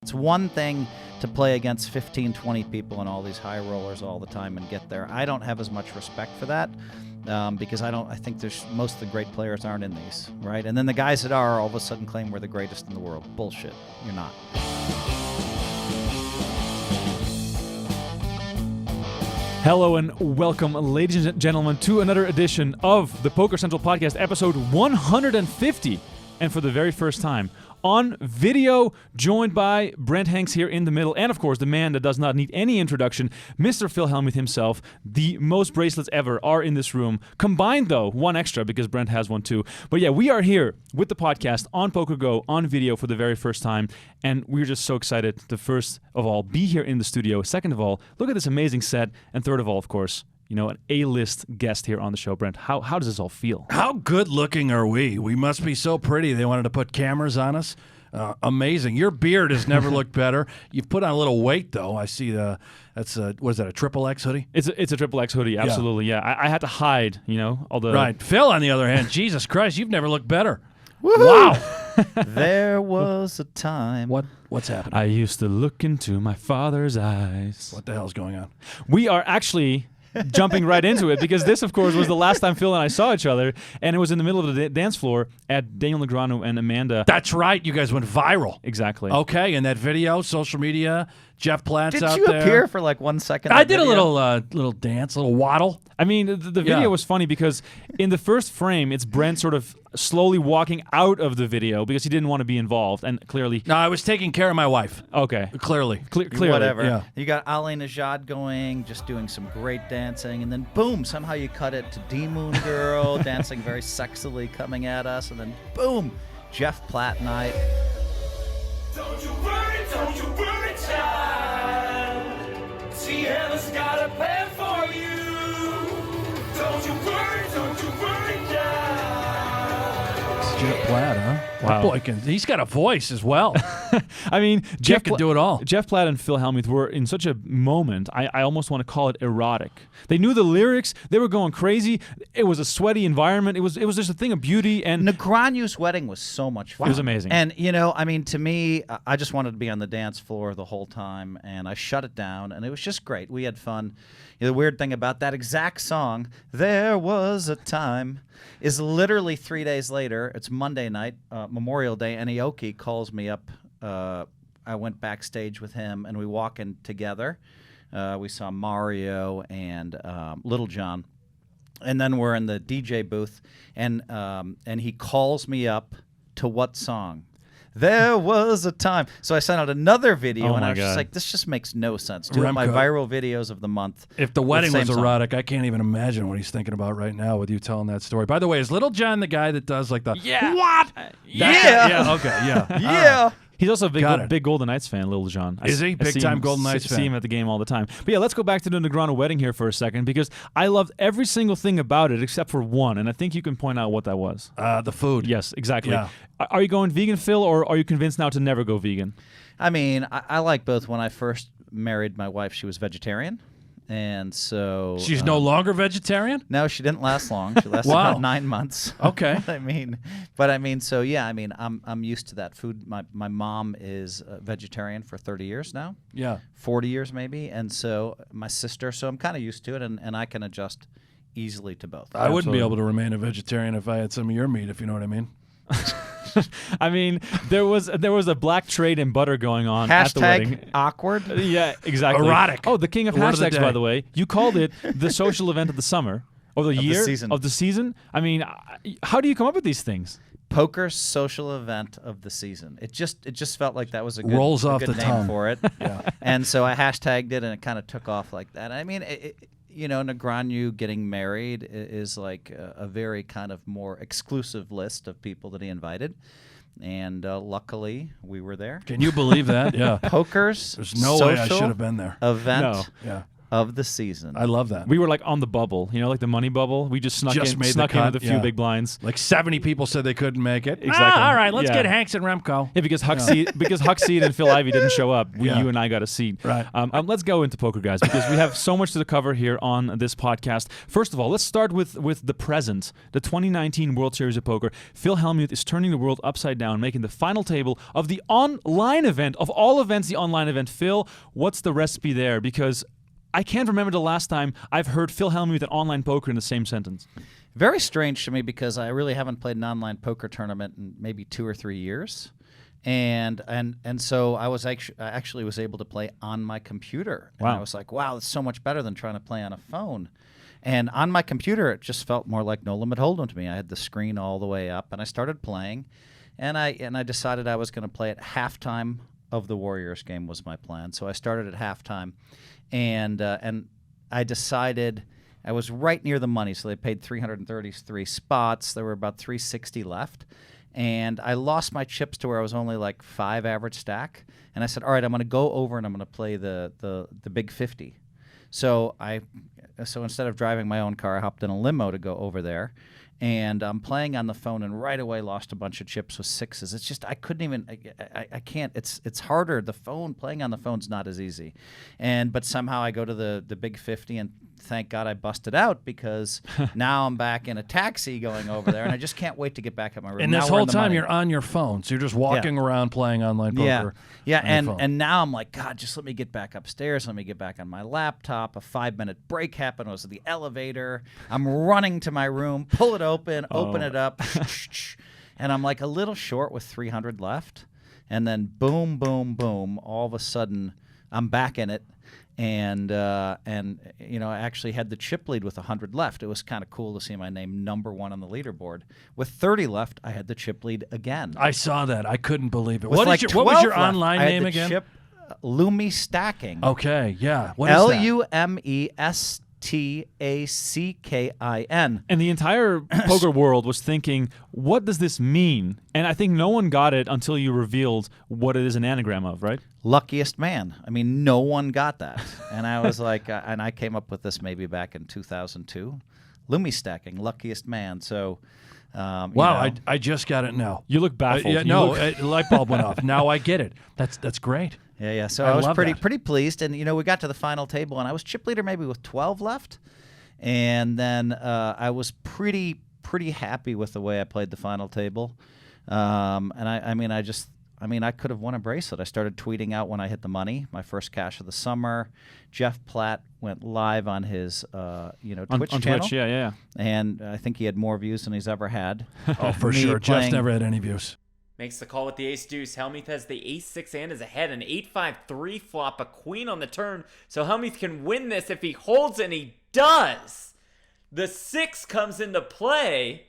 It's one thing to play against 15, 20 people and all these high rollers all the time and get there. I don't have as much respect for that because I think most of the great players aren't in these, right? And then the guys that are all of a sudden claim we're the greatest in the world. Bullshit. You're not. Hello and welcome, ladies and gentlemen, to another edition of the Poker Central Podcast, episode 150. And for the very first time, on video, joined by Brent Hanks here in the middle, and of course, the man that does not need any introduction, Mr. Phil Hellmuth himself. The most bracelets ever are in this room. Combined, though, one extra because Brent has one too. But yeah, we are here with the podcast on PokerGo, on video for the very first time, and we're just so excited to, first of all, be here in the studio. Second of all, look at this amazing set. And third of all, of course, you know, an A-list guest here on the show. Brent, how does this all feel? How good looking are we? We must be so pretty. They wanted to put cameras on us. Amazing. Your beard has never looked better. You've put on a little weight, though. I see that's what is that, a XXX hoodie? It's a XXX hoodie, absolutely, yeah. I had to hide, you know, all the... Right. Phil, on the other hand, Jesus Christ, you've never looked better. Woo-hoo! Wow. There was a time. What's happening? I used to look into my father's eyes. What the hell's going on? We are actually... jumping right into it, because this, of course, was the last time Phil and I saw each other, and it was in the middle of the dance floor at Daniel Negreanu and Amanda. That's right. You guys went viral. Exactly. Okay, and that video, social media, Jeff Platt's out there. Did you appear for like 1 second? I did a little dance, a little waddle. I mean, the video was funny because in the first frame, it's Brent sort of slowly walking out of the video because he didn't want to be involved, and clearly... No, I was taking care of my wife. Okay. Clearly. Clearly. Whatever. Yeah. You got Ali Najad going, just doing some great dancing, and then boom, somehow you cut it to D-Moon Girl dancing very sexily coming at us, and then boom, Jeff Platt and I... Don't you worry, child. See, heaven's got a plan for you. Don't you worry, child. It's Jeff Platt, huh? Wow. That boy he's got a voice as well. I mean, Jeff can do it all. Jeff Platt and Phil Hellmuth were in such a moment, I almost want to call it erotic. They knew the lyrics. They were going crazy. It was a sweaty environment. It was just a thing of beauty. And Negreanu's wedding was so much fun. It was amazing. And, you know, I mean, to me, I just wanted to be on the dance floor the whole time, and I shut it down, and it was just great. We had fun. You know, the weird thing about that exact song, There Was a Time, is literally 3 days later. It's Monday night, Memorial Day, and Aoki calls me up. I went backstage with him, and we walk in together. We saw Mario and Little John, and then we're in the DJ booth, and he calls me up to what song? There Was a Time. So I sent out another video, and I was just like, this just makes no sense. Two of my viral videos of the month. If the wedding was erotic, I can't even imagine what he's thinking about right now with you telling that story. By the way, is Little John the guy that does like the what? Yeah. Okay. Yeah. Yeah. he's also a big Golden Knights fan, Little John. Is he? Big-time Golden Knights fan. I see him at the game all the time. But yeah, let's go back to the Negreanu wedding here for a second, because I loved every single thing about it except for one, and I think you can point out what that was. The food. Yes, exactly. Yeah. Are you going vegan, Phil, or are you convinced now to never go vegan? I mean, I like both. When I first married my wife, she was vegetarian. And so... She's no longer vegetarian? No, she didn't last long. She lasted Wow. about 9 months. Okay. So yeah, I mean, I'm used to that food. My mom is a vegetarian for 30 years now. Yeah. 40 years maybe. And so my sister, so I'm kind of used to it, and I can adjust easily to both. I wouldn't be able to remain a vegetarian if I had some of your meat, if you know what I mean. I mean, there was a black trade in butter going on at the wedding. Hashtag awkward. Yeah, exactly. Erotic. Oh, the king of Word of the hashtags, day. by the way. You called it the social event of the summer. Or the year? Of the season. I mean, how do you come up with these things? Poker social event of the season. It just felt like that was a good, Rolls a off good the name tongue. for it. Yeah. And so I hashtagged it, and it kind of took off like that. I mean, you know, Negreanu getting married is like a very kind of more exclusive list of people that he invited. And luckily, we were there. Can you believe that? Yeah. Poker's There's no way I social should have been there. event No. Yeah. of the season. I love that. We were like on the bubble, like the money bubble. We just snuck Just in, made the snuck in cut, with a few yeah. big blinds. Like 70 people said they couldn't make it. Exactly. All right, let's Yeah. get Hanks and Remko. Yeah, because Huckseed and Phil Ivey didn't show up. You and I got a seat. Right. Let's go into poker, guys, because we have so much to cover here on this podcast. First of all, let's start with the present, the 2019 World Series of Poker. Phil Hellmuth is turning the world upside down, making the final table of the online event, of all events, the online event. Phil, what's the recipe there? Because I can't remember the last time I've heard Phil Hellmuth and online poker in the same sentence. Very strange to me because I really haven't played an online poker tournament in maybe 2 or 3 years. And so I actually was able to play on my computer. And Wow. I was like, wow, it's so much better than trying to play on a phone. And on my computer, it just felt more like No Limit Hold'em to me. I had the screen all the way up, and I started playing. And I decided I was going to play at halftime of the Warriors game was my plan. So I started at halftime, and I decided I was right near the money. So they paid 333 spots. There were about 360 left. And I lost my chips to where I was only like 5 average stack. And I said, all right, I'm going to go over and I'm going to play the big 50. So instead of driving my own car, I hopped in a limo to go over there. And I'm playing on the phone, and right away lost a bunch of chips with 6s. It's just I couldn't even. I can't. It's harder. The phone, playing on the phone's not as easy. But somehow I go to the big 50, and thank God I busted out, because now I'm back in a taxi going over there, and I just can't wait to get back at my room. And Now this we're whole in the time money. you're on your phone, so you're just walking around playing online poker. Yeah, on your phone. and now I'm like, God, just let me get back upstairs. Let me get back on my laptop. A 5-minute break happened. I was at the elevator. I'm running to my room, pull it open it up, and I'm like a little short with 300 left. And then boom, boom, boom, all of a sudden I'm back in it. And I actually had the chip lead with 100 left. It was kind of cool to see my name number 1 on the leaderboard. With 30 left, I had the chip lead again. I saw that. I couldn't believe it. With What like was your 12 left, online I had name the again? Chip, Lumi Stacking. Okay, yeah. What is that? LUMESTACKIN. And the entire poker world was thinking, what does this mean? And I think no one got it until you revealed what it is an anagram of, right? Luckiest man. I mean, no one got that. And I was like, and I came up with this maybe back in 2002. Lumi Stacking, luckiest man. So, Wow, I just got it now. You look baffled. Yeah, You no, look- light bulb went off. Now I get it. That's great. Yeah. So I I was love pretty that. pleased. And, we got to the final table, and I was chip leader maybe with 12 left. And then I was pretty happy with the way I played the final table. And I could have won a bracelet. I started tweeting out when I hit the money, my first cash of the summer. Jeff Platt went live on his, Twitch on channel. Twitch, yeah. And I think he had more views than he's ever had. Oh, for Me sure. Jeff's playing- never had any views. Makes the call with the ace-deuce. Hellmuth has the ace-6 hand is ahead. An 8-5-3 flop, a queen on the turn. So Hellmuth can win this if he holds, and he does. The 6 comes into play,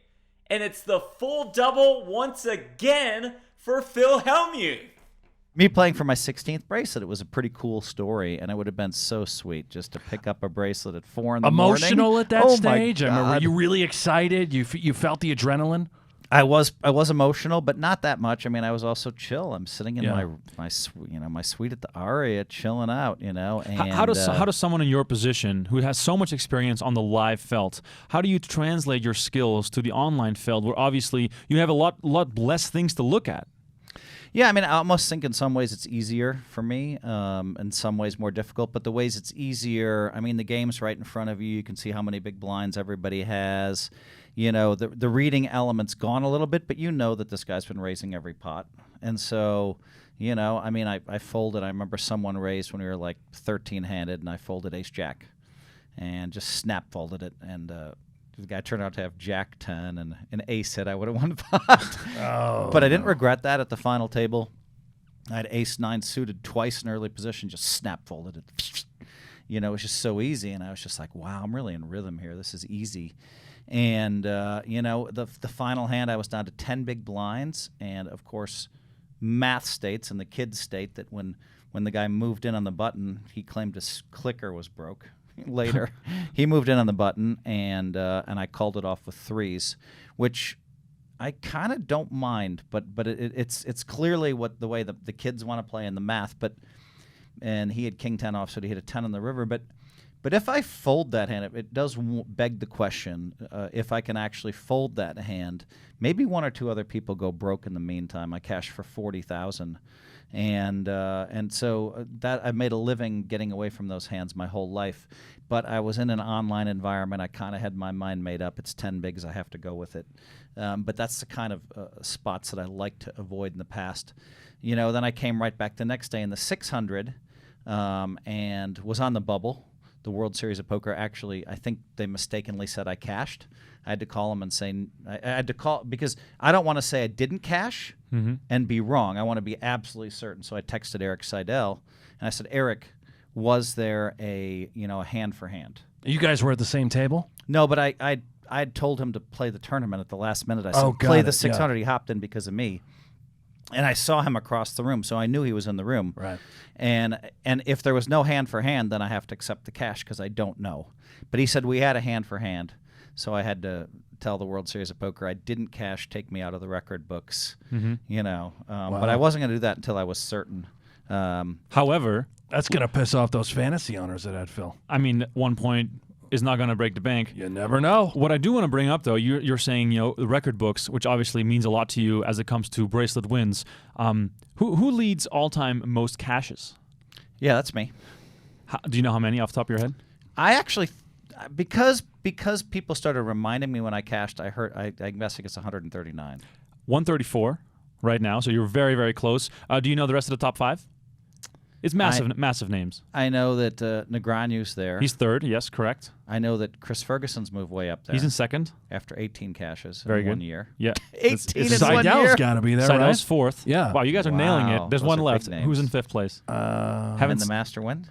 and it's the full double once again for Phil Hellmuth. Me playing for my 16th bracelet, it was a pretty cool story, and it would have been so sweet just to pick up a bracelet at 4 in the morning. Emotional at that Oh stage? My I mean, were God. you really excited? You felt the adrenaline? I was emotional, but not that much. I mean, I was also chill. I'm sitting in Yeah. my suite at the Aria, chilling out. And How does someone in your position who has so much experience on the live felt, how do you translate your skills to the online felt, where obviously you have a lot less things to look at? Yeah, I mean, I almost think in some ways it's easier for me, in some ways more difficult. But the ways it's easier, I mean, the game's right in front of you. You can see how many big blinds everybody has. The reading element's gone a little bit, but you know that this guy's been raising every pot. And so, I folded. I remember someone raised when we were like 13-handed, and I folded ace-jack and just snap folded it. And the guy turned out to have jack 10 and an ace hit. I would have won the pot. But I didn't regret that at the final table. I had ace 9 suited twice in early position, just snap folded it. It was just so easy. And I was just like, wow, I'm really in rhythm here. This is easy. And, the final hand, I was down to 10 big blinds. And, of course, math states and the kids state that when the guy moved in on the button, he claimed his clicker was broke. Later, he moved in on the button, and I called it off with 3s, which I kind of don't mind, but it's clearly the way the kids want to play in the math. And he had king 10 off, so he hit a 10 on the river. But But if I fold that hand, it does beg the question, if I can actually fold that hand, maybe one or two other people go broke in the meantime. I cashed for 40,000. And so that I've made a living getting away from those hands my whole life. But I was in an online environment. I kind of had my mind made up. It's 10 bigs. I have to go with it. But that's the kind of spots that I like to avoid in the past. Then I came right back the next day in the 600 and was on the bubble. The World Series of Poker. Actually, I think they mistakenly said I cashed. I had to call them and say I had to call because I don't want to say I didn't cash and be wrong. I want to be absolutely certain. So I texted Eric Seidel and I said, Eric, was there a hand for hand? You guys were at the same table? No, but I had told him to play the tournament at the last minute. I said, got play the it, 600. yeah. He hopped in because of me. And I saw him across the room, so I knew he was in the room. Right. And if there was no hand for hand, then I have to accept the cash because I don't know. But he said we had a hand for hand, so I had to tell the World Series of Poker I didn't cash, take me out of the record books. But I wasn't going to do that until I was certain. However, That's going to piss off those fantasy owners at Phil. I mean, 1 point is not going to break the bank. You never know. What I do want to bring up, though, you're saying, the record books, which obviously means a lot to you as it comes to bracelet wins. Who leads all-time most cashes? Yeah, that's me. Do you know how many off the top of your head? I actually, because people started reminding me when I cashed, I guess it's 139. 134 right now, so you're very, very close. Do you know the rest of the top five? It's massive names. I know that Negreanu's there. He's third, yes, correct. I know that Chris Ferguson's moved way up there. He's in second. After 18 cashes Very in good. 1 year. Yeah. 18 in 1 Seidel's year? got to be there, Seidel's right? fourth. Yeah. Wow, you guys are nailing it. Wow, There's those one are left. big Who's in names. fifth place? And the master win?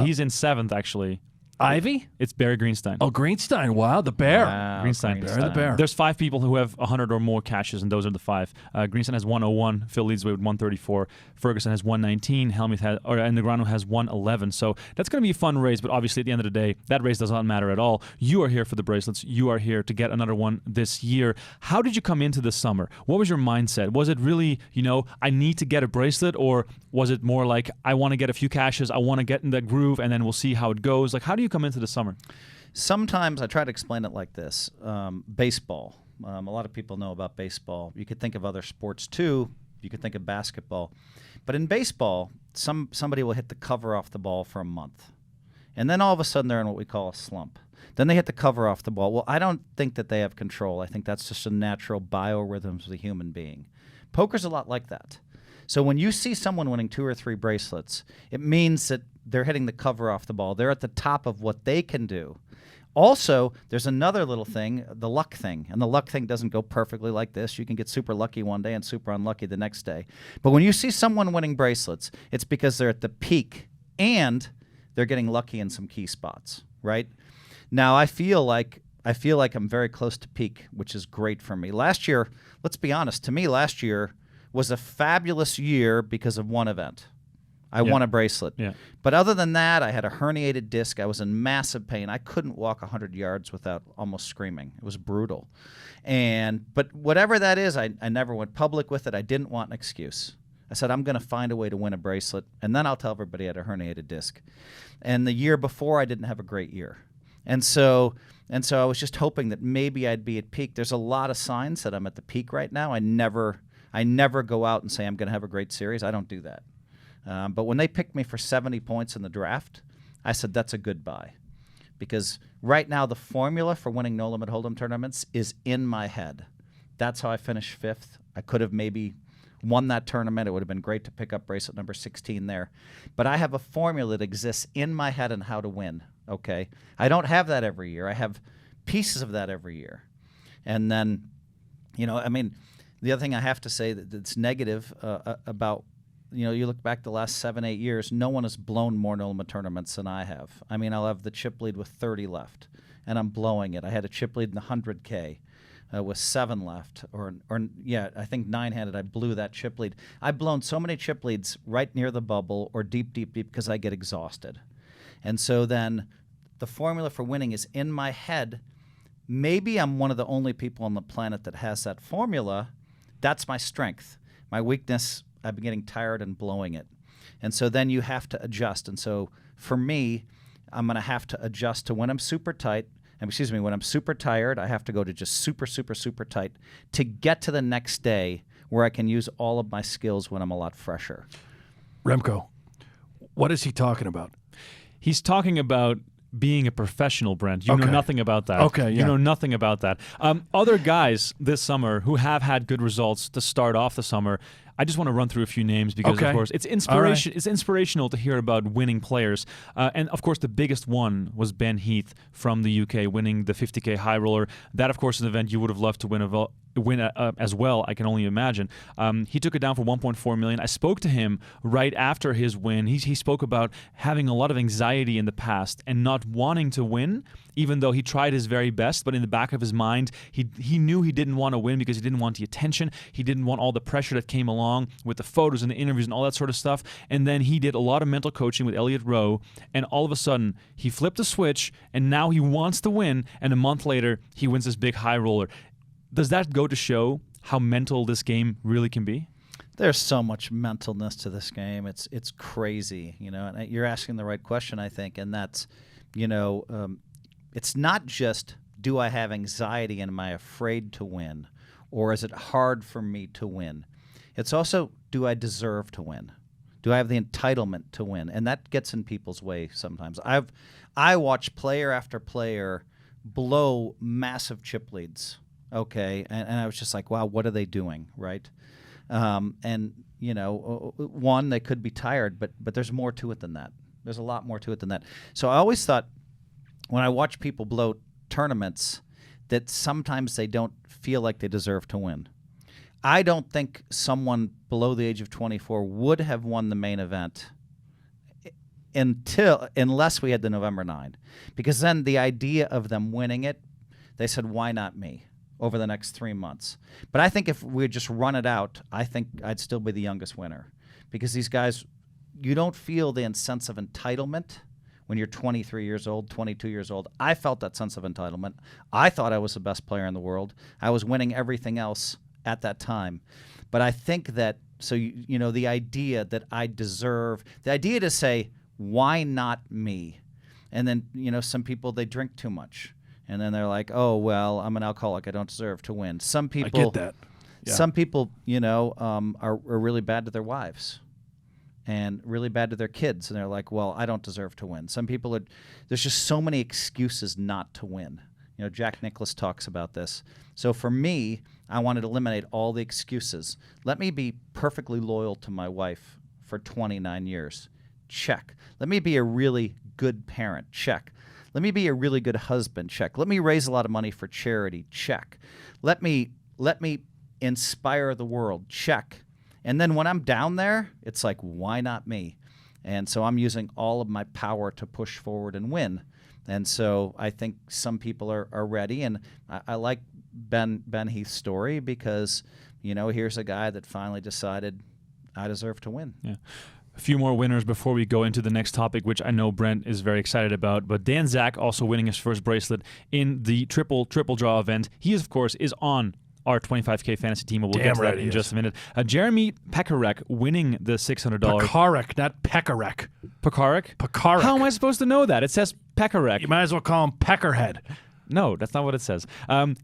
He's in seventh, actually. Ivy? It's Barry Greenstein. Oh, Greenstein. Wow, the bear. Wow, Greenstein. Bear the bear. There's 5 people who have 100 or more cashes, and those are the 5. Greenstein has 101. Phil leads the way with 134. Ferguson has 119. Hellmuth and Negreanu has 111. So that's going to be a fun race, but obviously at the end of the day, that race does not matter at all. You are here for the bracelets. You are here to get another one this year. How did you come into this summer? What was your mindset? Was it really, I need to get a bracelet, or was it more like, I want to get a few cashes, I want to get in that groove, and then we'll see how it goes? Like, how do you come into the summer? Sometimes I try to explain it like this. Baseball. A lot of people know about baseball. You could think of other sports too. You could think of basketball. But in baseball, somebody will hit the cover off the ball for a month. And then all of a sudden they're in what we call a slump. Then they hit the cover off the ball. Well, I don't think that they have control. I think that's just a natural biorhythms of the human being. Poker's a lot like that. So when you see someone winning 2 or 3 bracelets, it means that they're hitting the cover off the ball. They're at the top of what they can do. Also, there's another little thing, the luck thing. And the luck thing doesn't go perfectly like this. You can get super lucky one day and super unlucky the next day. But when you see someone winning bracelets, it's because they're at the peak and they're getting lucky in some key spots, right? Now, I feel like I'm very close to peak, which is great for me. Last year, let's be honest, to me last year was a fabulous year because of one event. I won a bracelet. Yeah. But other than that, I had a herniated disc. I was in massive pain. I couldn't walk 100 yards without almost screaming. It was brutal. But whatever that is, I never went public with it. I didn't want an excuse. I said, I'm going to find a way to win a bracelet, and then I'll tell everybody I had a herniated disc. And the year before, I didn't have a great year. And so I was just hoping that maybe I'd be at peak. There's a lot of signs that I'm at the peak right now. I never go out and say I'm going to have a great series. I don't do that. But when they picked me for 70 points in the draft, I said that's a good buy. Because right now the formula for winning No Limit Hold'em tournaments is in my head. That's how I finished 5th. I could have maybe won that tournament. It would have been great to pick up bracelet number 16 there. But I have a formula that exists in my head on how to win, okay? I don't have that every year. I have pieces of that every year. And then, the other thing I have to say that's negative about, you look back the last 7-8 years, no one has blown more No Limit tournaments than I have. I mean, I'll have the chip lead with 30 left, and I'm blowing it. I had a chip lead in the 100K with 7 left, I think 9-handed. I blew that chip lead. I've blown so many chip leads right near the bubble or deep because I get exhausted. And so then the formula for winning is in my head. Maybe I'm one of the only people on the planet that has that formula. That's my strength. My weakness, I've been getting tired and blowing it. And so then you have to adjust. And so for me, I'm going to have to adjust to when I'm super tight. When I'm super tired, I have to go to just super, super, super tight to get to the next day where I can use all of my skills when I'm a lot fresher. Remko, what is he talking about? He's talking about being a professional, Brent. You know nothing about that. Okay, yeah. You know nothing about that. Other guys this summer who have had good results to start off the summer, I just want to run through a few names because, of course, it's inspiration. It's inspirational to hear about winning players. And, of course, the biggest one was Ben Heath from the UK winning the 50K High Roller. That, of course, is an event you would have loved to win as well, I can only imagine. He took it down for $1.4 million. I spoke to him right after his win. He spoke about having a lot of anxiety in the past and not wanting to win, even though he tried his very best. But in the back of his mind, he knew he didn't want to win because he didn't want the attention. He didn't want all the pressure that came along with the photos and the interviews and all that sort of stuff. And then he did a lot of mental coaching with Elliott Rowe, and all of a sudden, he flipped the switch, and now he wants to win, and a month later, he wins this big high roller. Does that go to show how mental this game really can be? There's so much mentalness to this game. It's crazy, and you're asking the right question, I think, and that's, it's not just, do I have anxiety and am I afraid to win, or is it hard for me to win? It's also, do I deserve to win? Do I have the entitlement to win? And that gets in people's way sometimes. I watch player after player blow massive chip leads. Okay, and I was just like, wow, what are they doing, right? And one, they could be tired, but there's more to it than that. There's a lot more to it than that. So I always thought, when I watch people blow tournaments, that sometimes they don't feel like they deserve to win. I don't think someone below the age of 24 would have won the main event unless we had the November 9, because then the idea of them winning it, they said, why not me? Over the next 3 months. But I think if we just run it out, I think I'd still be the youngest winner, because these guys, you don't feel the sense of entitlement when you're 23 years old, 22 years old. I felt that sense of entitlement. I thought I was the best player in the world. I was winning everything else at that time. But I think that, so the idea that I deserve, the idea to say, why not me? And then, some people, they drink too much. And then they're like, oh, well, I'm an alcoholic. I don't deserve to win. Some people, I get that. Yeah. Some people, are really bad to their wives and really bad to their kids. And they're like, well, I don't deserve to win. Some people there's just so many excuses not to win. Jack Nicklaus talks about this. So for me, I wanted to eliminate all the excuses. Let me be perfectly loyal to my wife for 29 years. Check. Let me be a really good parent. Check. Let me be a really good husband. Check. Let me raise a lot of money for charity. Check. Let me inspire the world. Check. And then when I'm down there, it's like, why not me? And so I'm using all of my power to push forward and win. And so I think some people are ready. And I like Ben Heath's story because, here's a guy that finally decided I deserve to win. Yeah. A few more winners before we go into the next topic, which I know Brent is very excited about. But Dan Zach also winning his first bracelet in the triple draw event. He, of course, is on our 25K fantasy team. We'll get to that in just a minute. Jeremy Pekarek winning the $600. Pekarek, not Pekarek. Pekarek? Pekarek. How am I supposed to know that? It says Pekarek. You might as well call him Peckerhead. No, that's not what it says.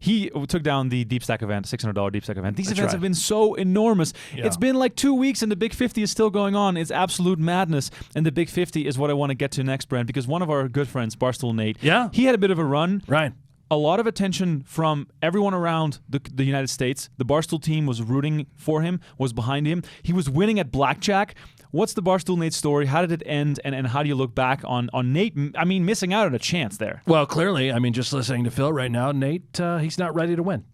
He took down the Deep Stack event, $600 Deep Stack event. These events have been so enormous. Yeah. It's been like 2 weeks and the Big 50 is still going on. It's absolute madness. And the Big 50 is what I want to get to next, Brent, because one of our good friends, Barstool Nate, he had a bit of a run. Right. A lot of attention from everyone around the United States. The Barstool team was rooting for him, was behind him. He was winning at blackjack. What's the Barstool Nate story? How did it end? And how do you look back on Nate, missing out on a chance there? Well, clearly, just listening to Phil right now, Nate, he's not ready to win.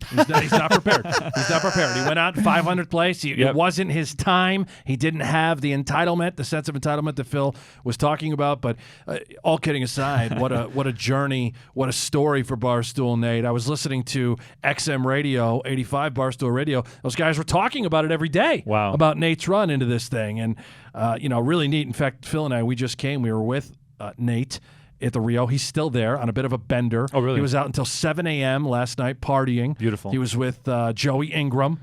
He's not prepared. He's not prepared. He went out in 500th place. It wasn't his time. He didn't have the entitlement, the sense of entitlement that Phil was talking about. But all kidding aside, what a journey, what a story for Barstool Nate. I was listening to XM Radio, 85 Barstool Radio. Those guys were talking about it every day. Wow. About Nate's run into this thing. And, really neat. In fact, Phil and I, we were with Nate at the Rio. He's still there on a bit of a bender. Oh, really? He was out until 7 a.m. last night partying. Beautiful. He was with Joey Ingram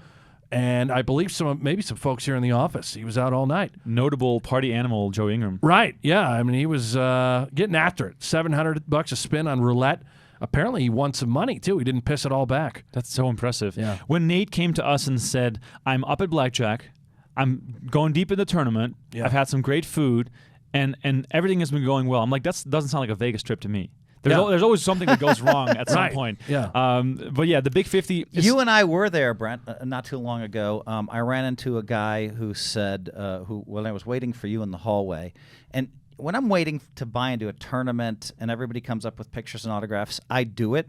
and I believe maybe some folks here in the office. He was out all night. Notable party animal, Joe Ingram. Right, yeah. I mean, he was getting after it. $700 a spin on roulette. Apparently, he won some money, too. He didn't piss it all back. That's so impressive. Yeah. When Nate came to us and said, I'm up at blackjack, I'm going deep in the tournament, Yeah. I've had some great food, and everything has been going well. I'm like, that doesn't sound like a Vegas trip to me. There's always something that goes wrong at some Right. point. Yeah. But yeah, the Big 50. You and I were there, Brent, not too long ago. I ran into a guy who said, when I was waiting for you in the hallway, and when I'm waiting to buy into a tournament and everybody comes up with pictures and autographs, I do it.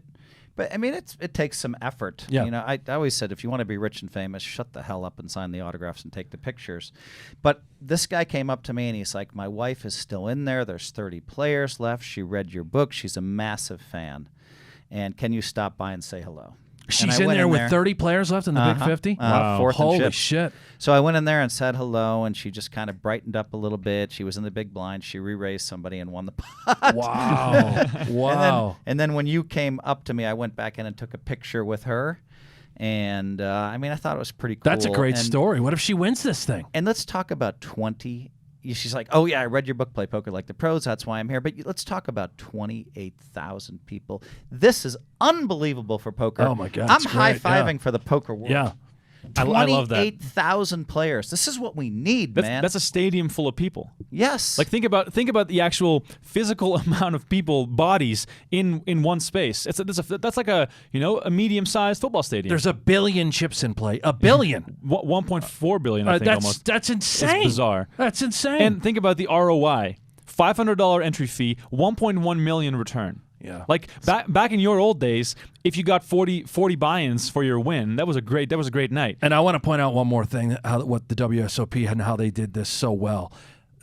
But I mean, it takes some effort. Yeah. You know, I always said, if you want to be rich and famous, shut the hell up and sign the autographs and take the pictures. But this guy came up to me and he's like, my wife is still in there. There's 30 players left. She read your book. She's a massive fan. And can you stop by and say hello? And She's I in went there with 30 players left in the Big 50? Wow. Fourth and Holy chip. shit. So I went in there and said hello, and she just kind of brightened up a little bit. She was in the big blind. She re-raised somebody and won the pot. Wow. Wow. And then when you came up to me, I went back in and took a picture with her. And, I mean, I thought it was pretty cool. That's a great And- story. What if she wins this thing? And let's talk about 20. She's like, oh, yeah, I read your book, Play Poker Like the Pros. That's why I'm here. But let's talk about 28,000 people. This is unbelievable for poker. Oh, my God, I'm it's great, high-fiving yeah. for the poker world. Yeah. I love that. 28,000 players. This is what we need, man. That's a stadium full of people. Yes. Like think about the actual physical amount of people, bodies in one space. That's like a medium-sized football stadium. There's a billion chips in play. A billion. 1.4 billion, I think, almost. That's insane. It's bizarre. That's insane. And think about the ROI: $500 entry fee, 1.1 million return. Yeah. Like back in your old days, if you got 40 buy-ins for your win, that was a great night. And I want to point out one more thing, what the WSOP and how they did this so well.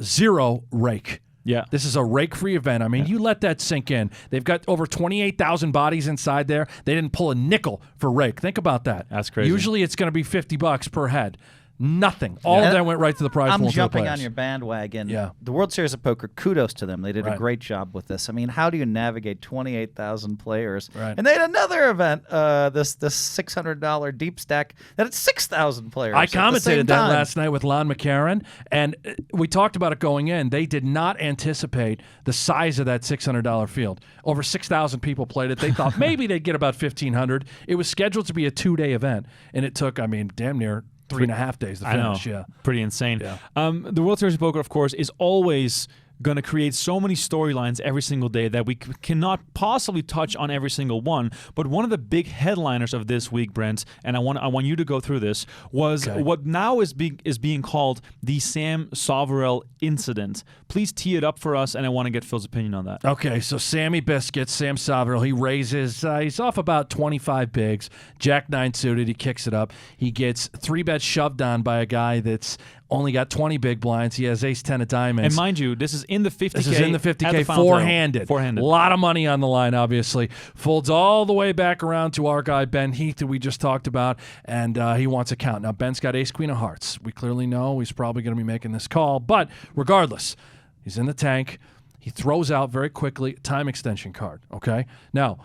Zero rake. Yeah. This is a rake-free event. I mean, you let that sink in. They've got over 28,000 bodies inside there. They didn't pull a nickel for rake. Think about that. That's crazy. Usually it's going to be $50 per head. Nothing. All of that went right to the prize I'm pool. to the jumping players. on your bandwagon. Yeah. The World Series of Poker, kudos to them. They did a Right. great job with this. I mean, how do you navigate 28,000 players? Right. And they had another event, this $600 deep stack, that had 6,000 players. I at the same commentated that time. last night with Lon McCarron, and we talked about it going in. They did not anticipate the size of that $600 field. Over 6,000 people played it. They thought maybe they'd get about 1,500. It was scheduled to be a 2-day event, and it took, damn near 3.5 days to finish. I know. Yeah. Pretty insane. Yeah. The World Series of Poker, of course, is always going to create so many storylines every single day that we cannot possibly touch on every single one. But one of the big headliners of this week, Brent, and I want you to go through this, was what now is being called the Sam Soverel incident. Please tee it up for us, and I want to get Phil's opinion on that. Okay, so Sammy Biscuits, Sam Soverel, he raises, he's off about 25 bigs, Jack-9 suited, he kicks it up. He gets 3 bets shoved on by a guy that's only got 20 big blinds. He has ace-10 of diamonds. And mind you, this is in the 50K. This is in the 50K, at the final table. four-handed. Four-handed. A lot of money on the line, obviously. Folds all the way back around to our guy, Ben Heath, who we just talked about, and he wants a count. Now, Ben's got ace-queen of hearts. We clearly know he's probably going to be making this call, but regardless, he's in the tank. He throws out very quickly a time extension card, okay? Now,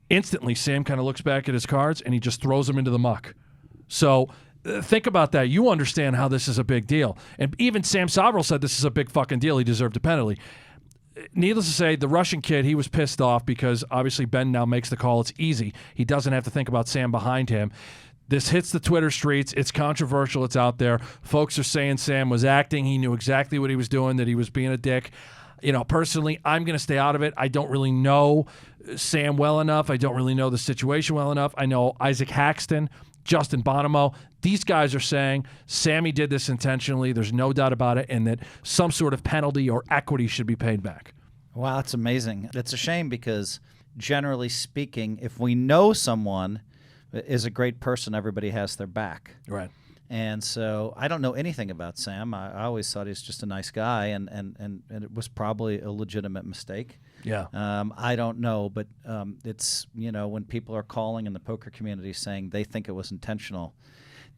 instantly, Sam kind of looks back at his cards, and he just throws them into the muck. So think about that. You understand how this is a big deal. And even Sam Soverel said this is a big fucking deal. He deserved a penalty. Needless to say, the Russian kid, he was pissed off because obviously Ben now makes the call. It's easy. He doesn't have to think about Sam behind him. This hits the Twitter streets. It's controversial. It's out there. Folks are saying Sam was acting. He knew exactly what he was doing, that he was being a dick. Personally, I'm going to stay out of it. I don't really know Sam well enough. I don't really know the situation well enough. I know Isaac Haxton, Justin Bonomo. These guys are saying Sammy did this intentionally. There's no doubt about it, and that some sort of penalty or equity should be paid back. Wow, that's amazing. It's a shame because, generally speaking, if we know someone is a great person, everybody has their back. Right. And so I don't know anything about Sam. I always thought he was just a nice guy, and it was probably a legitimate mistake. Yeah. I don't know, but it's, when people are calling in the poker community saying they think it was intentional,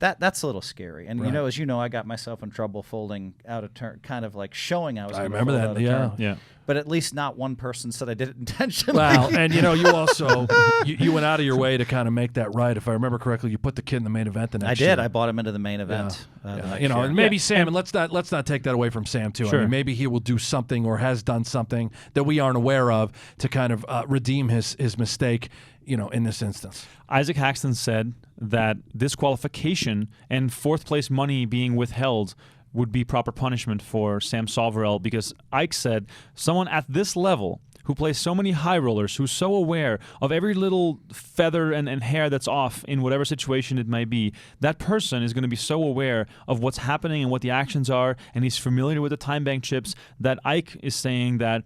that's a little scary. And as you know, I got myself in trouble folding out of turn, kind of like showing I was. I gonna remember fold that. out of Yeah, turn. Yeah. But at least not one person said I did it intentionally. Well, and you also you went out of your way to kind of make that right. If I remember correctly, you put the kid in the main event the next year. I did. I bought him into the main event. the next year. And maybe Sam, and let's not take that away from Sam too. Sure. I mean, maybe he will do something or has done something that we aren't aware of to kind of redeem his mistake. In this instance, Isaac Haxton said that disqualification and fourth place money being withheld would be proper punishment for Sam Soverel, because Ike said someone at this level who plays so many high rollers, who's so aware of every little feather and hair that's off in whatever situation it might be, that person is going to be so aware of what's happening and what the actions are, and he's familiar with the time bank chips, that Ike is saying that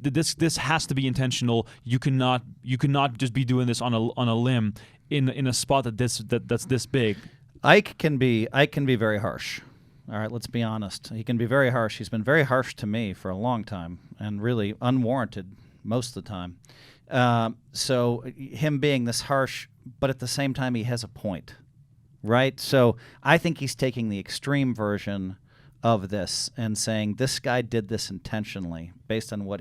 this has to be intentional. You cannot just be doing this on a limb in a spot that's this big. Ike can be very harsh. All right, let's be honest. He can be very harsh. He's been very harsh to me for a long time, and really unwarranted most of the time. So him being this harsh, but at the same time he has a point, right? So I think he's taking the extreme version of this and saying this guy did this intentionally based on what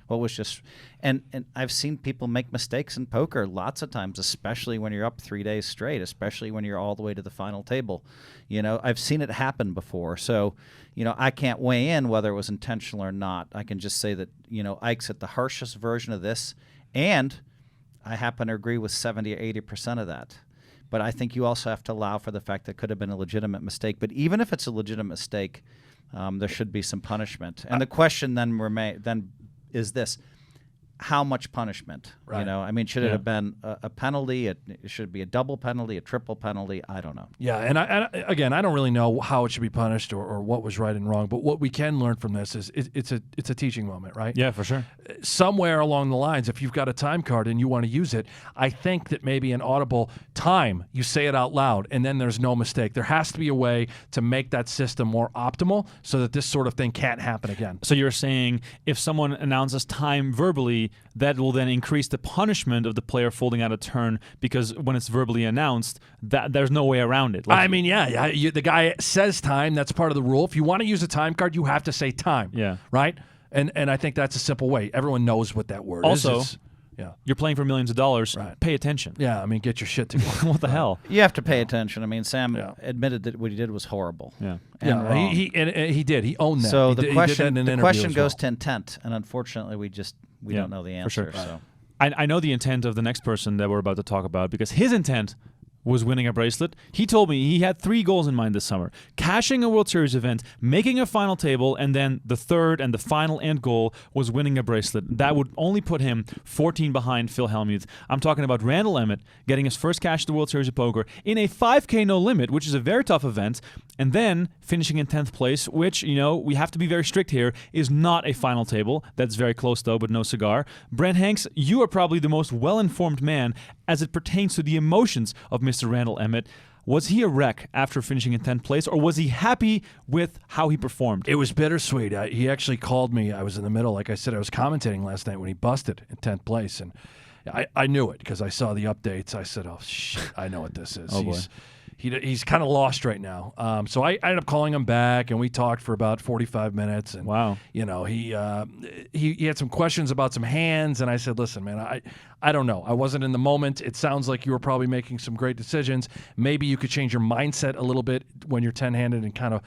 was just, and I've seen people make mistakes in poker lots of times, especially when you're up 3 days straight, especially when you're all the way to the final table. I've seen it happen before. So, I can't weigh in whether it was intentional or not. I can just say that, Ike's at the harshest version of this, and I happen to agree with 70 or 80% of that. But I think you also have to allow for the fact that it could have been a legitimate mistake. But even if it's a legitimate mistake, there should be some punishment. And the question then is this: how much punishment? Right. Should it have been a penalty? It should be a double penalty, a triple penalty. I don't know. Yeah, and I don't really know how it should be punished or what was right and wrong. But what we can learn from this is it's a teaching moment, right? Yeah, for sure. Somewhere along the lines, if you've got a time card and you want to use it, I think that maybe an audible time, you say it out loud, and then there's no mistake. There has to be a way to make that system more optimal so that this sort of thing can't happen again. So you're saying if someone announces time verbally, that will then increase the punishment of the player folding out a turn, because when it's verbally announced, that there's no way around it. The guy says time. That's part of the rule. If you want to use a time card, you have to say time. Yeah. Right? And I think that's a simple way. Everyone knows what that word is. Also, you're playing for millions of dollars. Right. Pay attention. Yeah, get your shit together. What the hell? You have to pay attention. Sam admitted that what he did was horrible. Yeah. And wrong. He did. He owned that. So he the question goes goes to intent, and unfortunately, we don't know the answer. For sure. So. I know the intent of the next person that we're about to talk about, because his intent was winning a bracelet. He told me he had 3 goals in mind this summer: cashing a World Series event, making a final table, and then the third and the final end goal was winning a bracelet. That would only put him 14 behind Phil Hellmuth. I'm talking about Randall Emmett getting his first cash at the World Series of Poker in a 5K no limit, which is a very tough event, and then finishing in 10th place, which, we have to be very strict here, is not a final table. That's very close, though, but no cigar. Brent Hanks, you are probably the most well-informed man as it pertains to the emotions of Mr. Randall Emmett. Was he a wreck after finishing in 10th place, or was he happy with how he performed? It was bittersweet. He actually called me. I was in the middle. Like I said, I was commentating last night when he busted in 10th place, and I knew it because I saw the updates. I said, oh, shit, I know what this is. Oh, boy. He's kind of lost right now. So I ended up calling him back, and we talked for about 45 minutes. And wow. He had some questions about some hands, and I said, listen, man, I don't know. I wasn't in the moment. It sounds like you were probably making some great decisions. Maybe you could change your mindset a little bit when you're 10-handed and kind of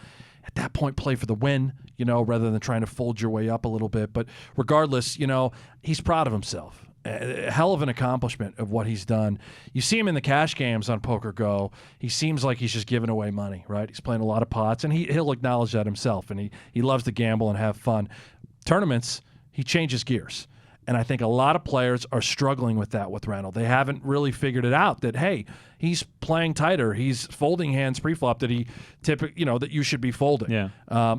at that point play for the win, rather than trying to fold your way up a little bit. But regardless, he's proud of himself. A hell of an accomplishment of what he's done. You see him in the cash games on PokerGo. He seems like he's just giving away money, right? He's playing a lot of pots, and he'll acknowledge that himself, and he loves to gamble and have fun. Tournaments, he changes gears. And I think a lot of players are struggling with that with Randall. They haven't really figured it out that, hey, he's playing tighter. He's folding hands pre-flop that he that you should be folding. Yeah.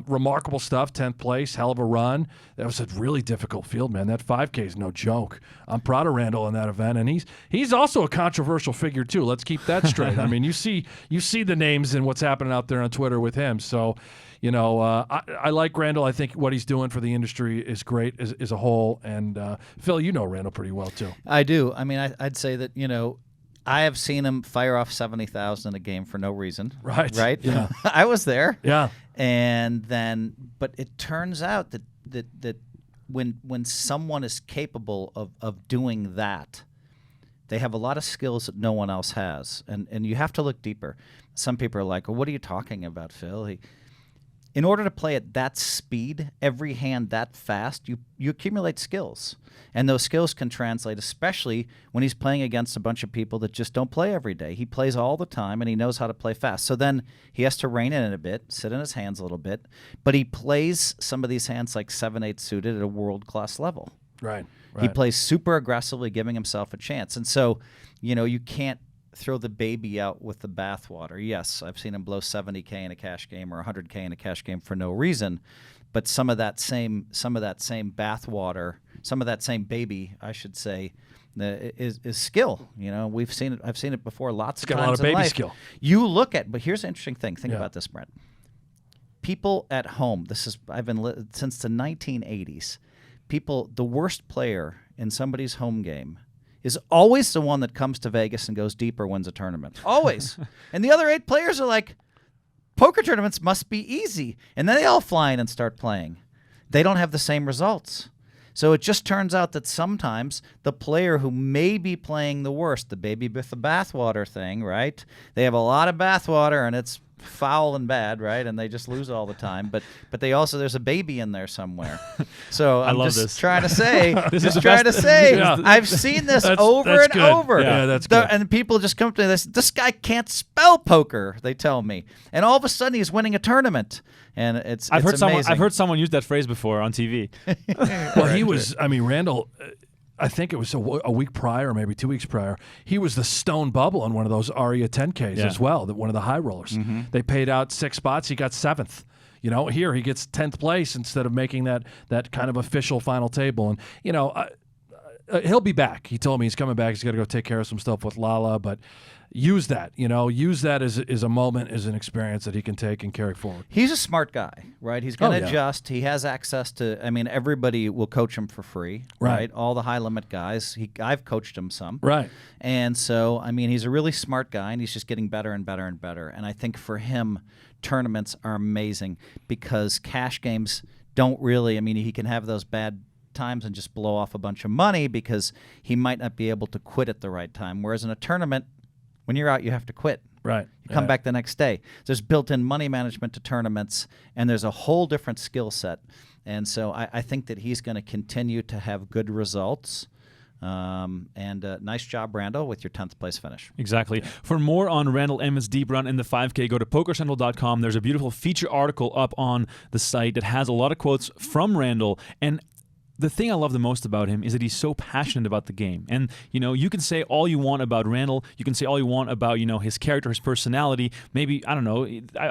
Remarkable stuff, 10th place, hell of a run. That was a really difficult field, man. That 5K is no joke. I'm proud of Randall in that event, and he's also a controversial figure too. Let's keep that straight. I mean, you see the names and what's happening out there on Twitter with him. So, I like Randall. I think what he's doing for the industry is great as a whole. And Phil, you know Randall pretty well too. I do. I mean, I'd say that, I have seen him fire off 70,000 in a game for no reason. Right. Right. Yeah. I was there. Yeah. And then, but it turns out that when someone is capable of doing that, they have a lot of skills that no one else has, and you have to look deeper. Some people are like, well, what are you talking about, Phil? In order to play at that speed, every hand that fast, you accumulate skills. And those skills can translate, especially when he's playing against a bunch of people that just don't play every day. He plays all the time, and he knows how to play fast. So then he has to rein in it a bit, sit in his hands a little bit. But he plays some of these hands like 7-8 suited at a world-class level. Right. He plays super aggressively, giving himself a chance. And so, you can't throw the baby out with the bathwater. Yes, I've seen him blow 70K in a cash game or 100K in a cash game for no reason, but some of that same bathwater, some of that same baby, I should say, is skill. We've seen it. I've seen it before lots of times. Got a lot of in baby life. skill. You look at, but here's an interesting thing. Think Yeah. about this, Brent. People at home. I've been since the 1980s. The worst player in somebody's home game is always the one that comes to Vegas and goes deep or wins a tournament. Always. And the other 8 players are like, poker tournaments must be easy. And then they all fly in and start playing. They don't have the same results. So it just turns out that sometimes the player who may be playing the worst, the baby with the bathwater thing, right? They have a lot of bathwater and it's foul and bad, right? And they just lose all the time. But they also, there's a baby in there somewhere. So I'm love just this. trying to say, Yeah. I've seen this over that's and good. over. Yeah, that's good. And people just come to me, this guy can't spell poker, they tell me. And all of a sudden he's winning a tournament. And I've heard amazing. someone use that phrase before on TV. Well, he was. I mean, Randall. I think it was a week prior, maybe 2 weeks prior. He was the stone bubble on one of those Aria 10Ks as well. One of the high rollers. They paid out 6 spots. He got 7th. Here he gets 10th place instead of making that kind of official final table. And he'll be back. He told me he's coming back. He's got to go take care of some stuff with Lala, but. Use that, use that as a moment, as an experience that he can take and carry forward. He's a smart guy, right? He's going to yeah. adjust. He has access to, everybody will coach him for free, right? All the high limit guys. I've coached him some. Right. And so, he's a really smart guy, and he's just getting better and better and better. And I think for him, tournaments are amazing because cash games don't really, he can have those bad times and just blow off a bunch of money because he might not be able to quit at the right time. Whereas in a tournament, when you're out, you have to quit. Right. You come back the next day. There's built-in money management to tournaments, and there's a whole different skill set. And so I think that he's going to continue to have good results. Nice job, Randall, with your 10th place finish. Exactly. For more on Randall Emmett's deep run in the 5K, go to PokerCentral.com. There's a beautiful feature article up on the site that has a lot of quotes from Randall. And the thing I love the most about him is that he's so passionate about the game. And, you can say all you want about Randall. You can say all you want about, his character, his personality. Maybe, I don't know,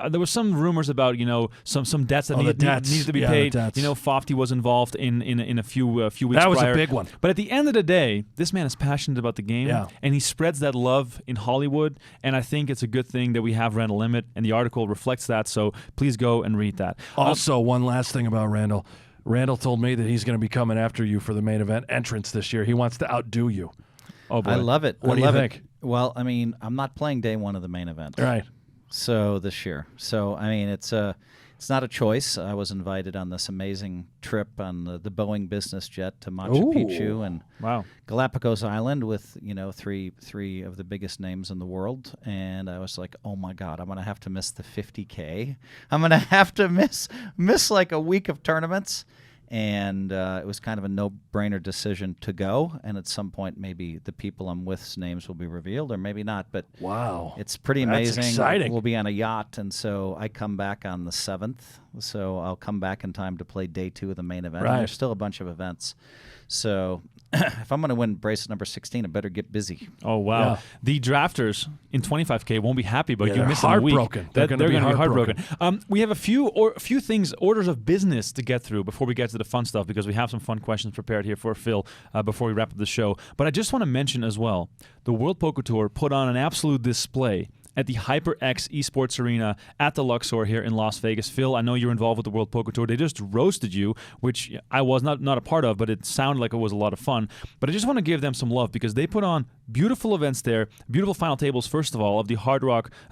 there were some rumors about, some debts that needed to be paid. Fofty was involved in a few weeks prior. That was a big one. But at the end of the day, this man is passionate about the game. Yeah. And he spreads that love in Hollywood. And I think it's a good thing that we have Randall Emmett, and the article reflects that. So please go and read that. Also, one last thing about Randall. Randall told me that he's going to be coming after you for the main event entrance this year. He wants to outdo you. Oh, boy. I love it. What do you think? Well, I'm not playing day one of the main event. Right. So this year. So, it's not a choice. I was invited on this amazing trip on the Boeing business jet to Machu Picchu and Galapagos Island with, three of the biggest names in the world. And I was like, oh my God, I'm going to have to miss the 50K. I'm going to have to miss like a week of tournaments. And it was kind of a no-brainer decision to go. And at some point, maybe the people I'm with's names will be revealed, or maybe not. But wow, it's pretty amazing. That's exciting. We'll be on a yacht, and so I come back on the 7th. So I'll come back in time to play day 2 of the main event. Right. And there's still a bunch of events. So if I'm going to win bracelet number 16, I better get busy. Oh, wow. Yeah. The drafters in 25K won't be happy about you they're missing a week. heartbroken. They're They're going gonna to be be heartbroken. We have a few things, orders of business to get through before we get to the fun stuff, because we have some fun questions prepared here for Phil before we wrap up the show. But I just want to mention as well, the World Poker Tour put on an absolute display at the HyperX Esports Arena at the Luxor here in Las Vegas. Phil, I know you're involved with the World Poker Tour. They just roasted you, which I was not a part of, but it sounded like it was a lot of fun. But I just want to give them some love because they put on beautiful events there, beautiful final tables, first of all, of the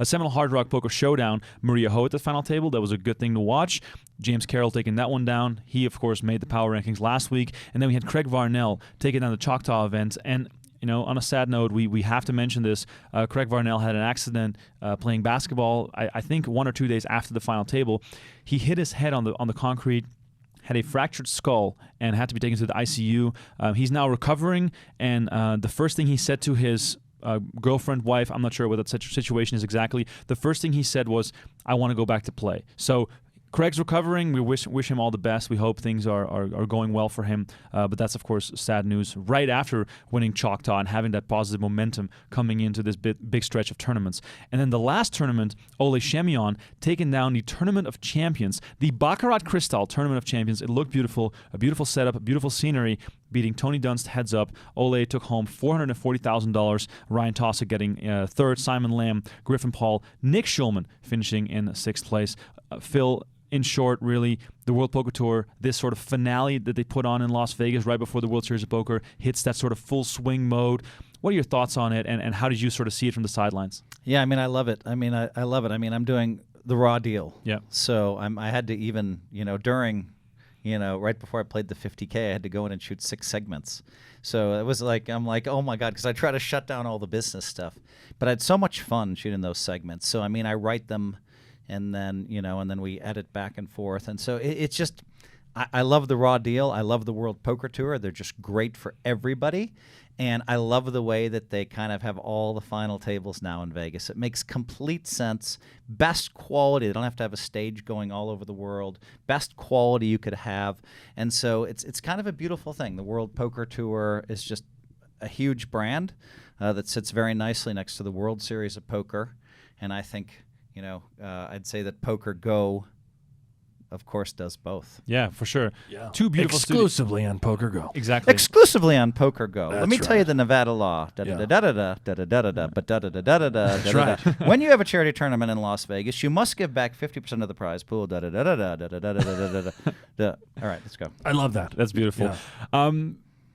Seminole Hard Rock Poker Showdown. Maria Ho at the final table. That was a good thing to watch. James Carroll taking that one down. He, of course, made the power rankings last week. And then we had Craig Varnell taking down the Choctaw event. And on a sad note, we have to mention this. Craig Varnell had an accident playing basketball, I think 1 or 2 days after the final table. He hit his head on the concrete, had a fractured skull, and had to be taken to the ICU. He's now recovering, and the first thing he said to his girlfriend, wife, I'm not sure what that situation is exactly, the first thing he said was, I want to go back to play. So Craig's recovering. We wish him all the best. We hope things are going well for him. But that's, of course, sad news right after winning Choctaw and having that positive momentum coming into this big stretch of tournaments. And then the last tournament, Ole Shemion taking down the Tournament of Champions, the Baccarat Cristal Tournament of Champions. It looked beautiful, a beautiful setup, a beautiful scenery, beating Tony Dunst heads up. Ole took home $440,000. Ryan Tossa getting third, Simon Lamb, Griffin Paul, Nick Schulman finishing in sixth place. Phil, in short, really, the World Poker Tour, this sort of finale that they put on in Las Vegas right before the World Series of Poker hits that sort of full swing mode. What are your thoughts on it, and how did you sort of see it from the sidelines? Yeah, I mean, I love it. I love it. I mean, I'm doing the raw deal. Yeah. So I had to even, during, right before I played the 50K, I had to go in and shoot 6 segments. So it was like, I'm like, oh my God, because I try to shut down all the business stuff. But I had so much fun shooting those segments. So, I mean, I write them, and then, and then we edit back and forth. And so it's just, I love the raw deal. I love the World Poker Tour. They're just great for everybody. And I love the way that they kind of have all the final tables now in Vegas. It makes complete sense. Best quality. They don't have to have a stage going all over the world. Best quality you could have. And so it's kind of a beautiful thing. The World Poker Tour is just a huge brand that sits very nicely next to the World Series of Poker. And I think, I'd say that PokerGo, of course, does both. Yeah, for sure. Yeah. Two beautiful exclusively on PokerGo. Exactly. Exclusively on PokerGo. Let me That's tell you right. the Nevada law. That's right. When you have a charity tournament in Las Vegas, you must give back 50% of the prize pool. All right, let's go. I love that. That's beautiful. Yeah.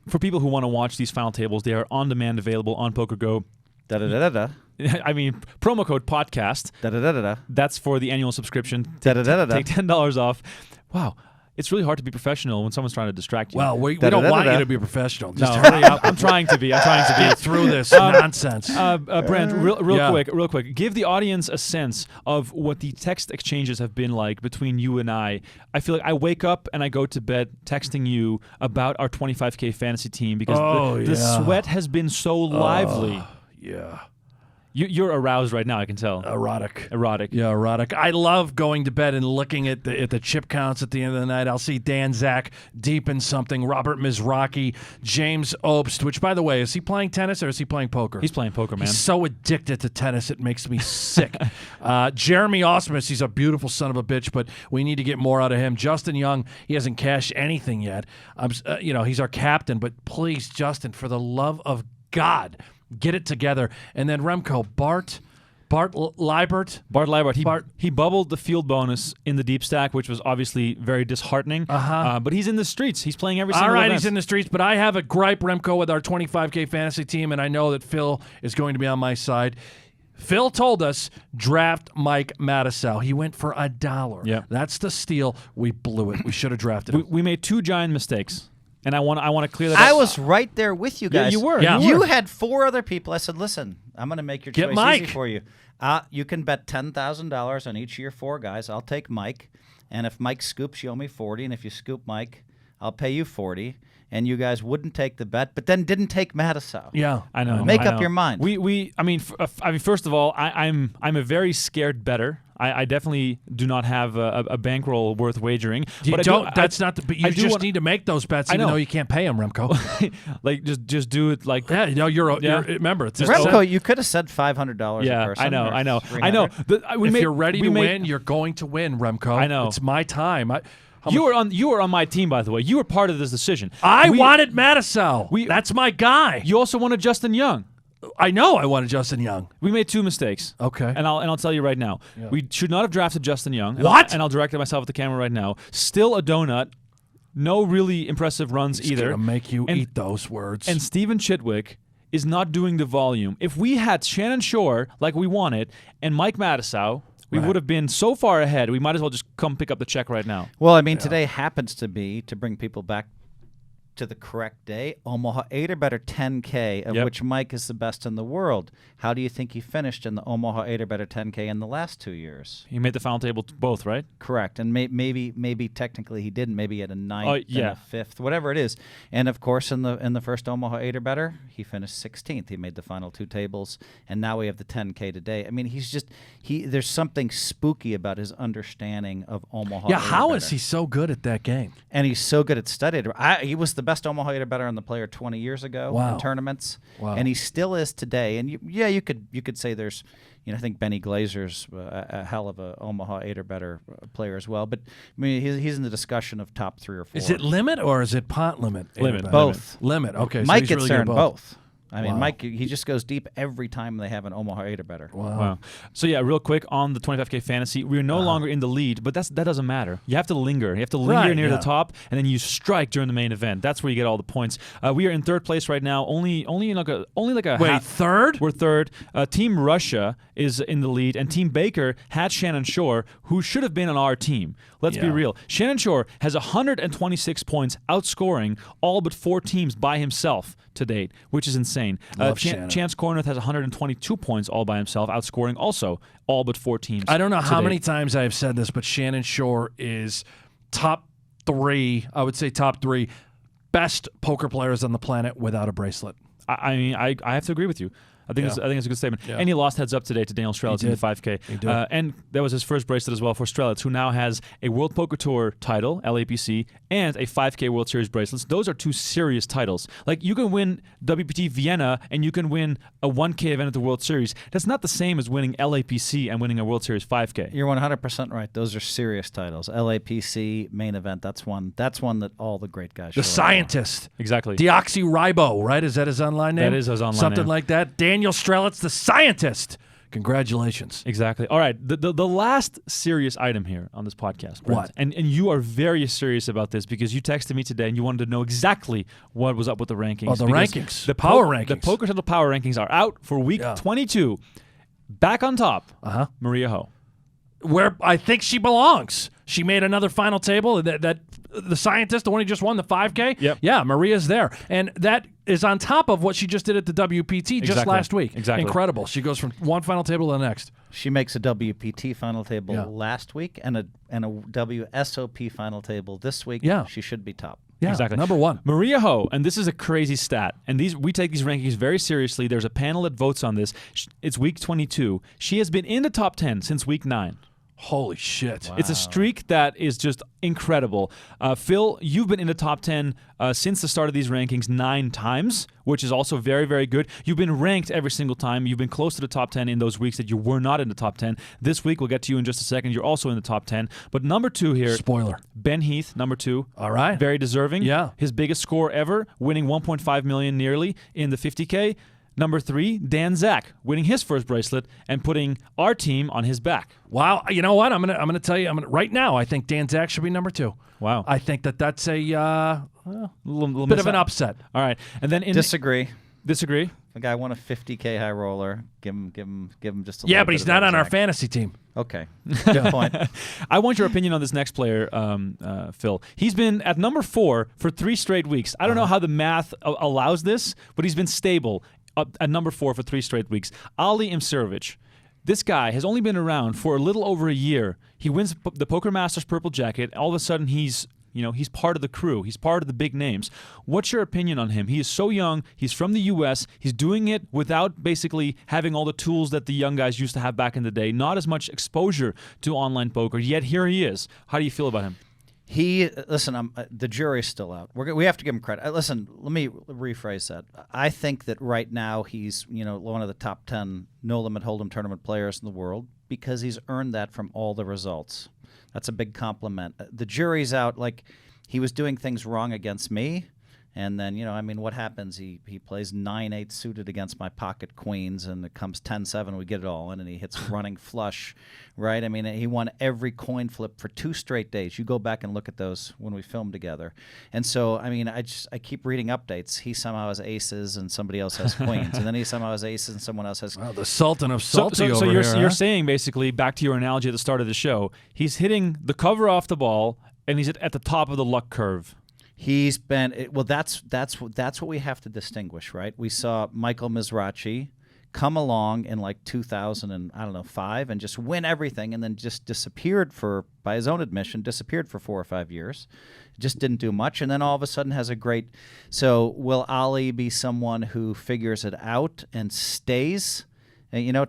For people who want to watch these final tables, they are on demand, available on PokerGo. I mean, promo code podcast. That's for the annual subscription. Take $10 off. Wow. It's really hard to be professional when someone's trying to distract you. Well, we don't want you to be professional. Just No. hurry up. I'm trying to be. Get through this nonsense. Brent, real Yeah. quick. Give the audience a sense of what the text exchanges have been like between you and I. I feel like I wake up and I go to bed texting you about our 25K fantasy team because the sweat has been so lively. Yeah. You're aroused right now, I can tell. Erotic. Yeah, erotic. I love going to bed and looking at the chip counts at the end of the night. I'll see Dan Zach deep in something, Robert Mizraki, James Obst, which, by the way, is he playing tennis or is he playing poker? He's playing poker, man. He's so addicted to tennis, it makes me sick. Jeremy Osmus, he's a beautiful son of a bitch, but we need to get more out of him. Justin Young, he hasn't cashed anything yet. He's our captain, but please, Justin, for the love of God, get it together. And then Remko, Bart Leibert. He bubbled the field bonus in the deep stack, which was obviously very disheartening. But he's in the streets. He's playing every single event. He's in the streets. But I have a gripe, Remko, with our 25K fantasy team, and I know that Phil is going to be on my side. Phil told us, draft Mike Mattisau. He went for $1. Yeah. That's the steal. We blew it. We should have drafted him. We made 2 giant mistakes. And I want to clear that up. I was right there with you guys. Yeah, you were. Yeah. You had 4 other people. I said, listen, I'm going to make your Get choice Mike. easy for you. You can bet $10,000 on each of your 4 guys. I'll take Mike. And if Mike scoops, you owe me 40. And if you scoop Mike, I'll pay you 40. And you guys wouldn't take the bet, but then didn't take Mattisau. Yeah. I know. Make I up know. your mind. I mean, first of all, I'm a very scared bettor. I definitely do not have a bankroll worth wagering. You but don't. But you just want need to make those bets, I even know. though you can't pay them, Remko. like just do it like Yeah, remember, it's Remko, you could have said $500 a yeah. person. I know. if you're ready to win, you're going to win, Remko. I know. It's my time. You were on my team, by the way. You were part of this decision. I wanted Mattisau. That's my guy. You also wanted Justin Young. I know I wanted Justin Young. We made 2 mistakes. Okay. And I'll tell you right now. Yeah. We should not have drafted Justin Young. What? And I'll direct it myself at the camera right now. Still a donut. No really impressive runs He's either. gonna make you And- eat those words. And Steven Chitwick is not doing the volume. If we had Shannon Shore like we wanted and Mike Matisow, we would have been so far ahead. We might as well just come pick up the check right now. Well, I mean, today happens to be, to bring people back to the correct day, Omaha 8 or better 10K, of which Mike is the best in the world. How do you think he finished in the Omaha 8 or better 10K in the last 2 years? He made the final table both, right? Correct. And maybe technically he didn't. Maybe he had a 9th and a 5th, whatever it is. And of course, in the first Omaha 8 or better, he finished 16th. He made the final 2 tables, and now we have the 10K today. I mean, there's something spooky about his understanding of Omaha. yeah, 8 or how better. is he so good at that game? And he's so good at studying. He was the best Omaha 8 or better on the player 20 years ago in tournaments. Wow. And he still is today. And you could say there's, I think Benny Glazer's a hell of a Omaha 8 or better player as well. But I mean, he's in the discussion of top 3 or 4. Is it limit or is it pot limit? Limit. Both. Limit. Okay. so Mike he's gets really there good in at both. I mean, Wow. Mike, he just goes deep every time they have an Omaha 8 or better. Wow. So yeah, real quick on the 25K fantasy, we're no longer in the lead, but that doesn't matter. You have to linger. You have to linger near the top, and then you strike during the main event. That's where you get all the points. We are in 3rd place right now. Only like a Wait, half. 3rd? We're 3rd. Team Russia is in the lead, and Team Baker had Shannon Shore, who should have been on our team. Let's be real. Shannon Shore has 126 points, outscoring all but 4 teams by himself to date, which is insane. Chance Cornuth has 122 points all by himself, outscoring also all but 4 teams. I don't know how date. many times I have said this, but Shannon Shore is top 3, I would say top 3 best poker players on the planet without a bracelet. I mean, I have to agree with you. I think it's a good statement. Yeah. And he lost heads up today to Daniel Strelitz in the 5K. He did. And that was his first bracelet as well for Strelitz, who now has a World Poker Tour title, LAPC, and a 5K World Series bracelets. Those are 2 serious titles. Like, you can win WPT Vienna and you can win a 1K event at the World Series. That's not the same as winning LAPC and winning a World Series 5K. You're 100% right. Those are serious titles. LAPC, main event, that's one that all the great guys show The up for. scientist. Exactly. Deoxyribo, right? Is that his online name? That is his online Something name. like that. Daniel Strelitz, the scientist. Congratulations. Exactly. All right. The last serious item here on this podcast, Brent, What? And you are very serious about this because you texted me today and you wanted to know exactly what was up with the rankings. Oh, the because rankings. The Power The rankings. Poker Central Power Rankings are out for week 22. Back on top, Maria Ho. Where I think she belongs. She made another final table. That the scientist, the one who just won the 5K. Yep. Yeah, Maria's there, and that is on top of what she just did at the WPT just Exactly. last week. Exactly. Incredible. She goes from one final table to the next. She makes a WPT final table Yeah. last week and a WSOP final table this week. Yeah. She should be top. Yeah, Exactly. number 1. Maria Ho, and this is a crazy stat, and we take these rankings very seriously. There's a panel that votes on this. It's week 22. She has been in the top 10 since week 9. Holy shit. It's a streak that is just incredible. Phil, you've been in the top 10 since the start of these rankings 9 times, which is also very, very good. You've been ranked every single time. You've been close to the top 10 in those weeks that you were not in the top 10. This week, we'll get to you in just a second. You're also in the top 10. But number 2 here, Spoiler. Ben Heath, number 2. All right. Very deserving. Yeah. His biggest score ever, winning 1.5 million nearly in the 50K. Number 3, Dan Zach, winning his first bracelet and putting our team on his back. Wow. You know what? I'm gonna tell you. Right now, I think Dan Zach should be number 2. Wow. I think that's a little bit of an upset. All right. And then Disagree. Disagree? The guy won a 50K high roller. Give him just a Yeah, little but bit he's of not that on our Zach. fantasy team. Okay. Good point. I want your opinion on this next player, Phil. He's been at number 4 for 3 straight weeks. I don't know how the math allows this, but he's been stable at number 4 for 3 straight weeks. Ali Imsirovic. This guy has only been around for a little over a year. He wins the Poker Masters Purple Jacket. All of a sudden, he's part of the crew. He's part of the big names. What's your opinion on him? He is so young. He's from the U.S. He's doing it without basically having all the tools that the young guys used to have back in the day. Not as much exposure to online poker, yet here he is. How do you feel about him? Listen, the jury's still out. We have to give him credit. Listen, let me rephrase that. I think that right now he's one of the top 10 no limit hold'em tournament players in the world because he's earned that from all the results. That's a big compliment. The jury's out. Like, he was doing things wrong against me, And then, I mean, what happens? He plays 9-8 suited against my pocket queens, and it comes 10-7. We get it all in, and he hits running flush, right? I mean, he won every coin flip for 2 straight days. You go back and look at those when we filmed together. And so, I mean, I keep reading updates. He somehow has aces, and somebody else has queens, and then he somehow has aces, and someone else has. Wow, the Sultan of Salty so over you're, here. you're Huh? saying basically, back to your analogy at the start of the show, he's hitting the cover off the ball, and he's at the top of the luck curve. He's been well. That's what we have to distinguish, right? We saw Michael Mizrachi come along in like 2005 and just win everything, and then just disappeared by his own admission, disappeared for 4 or 5 years. Just didn't do much, and then all of a sudden has a great. So will Ali be someone who figures it out and stays,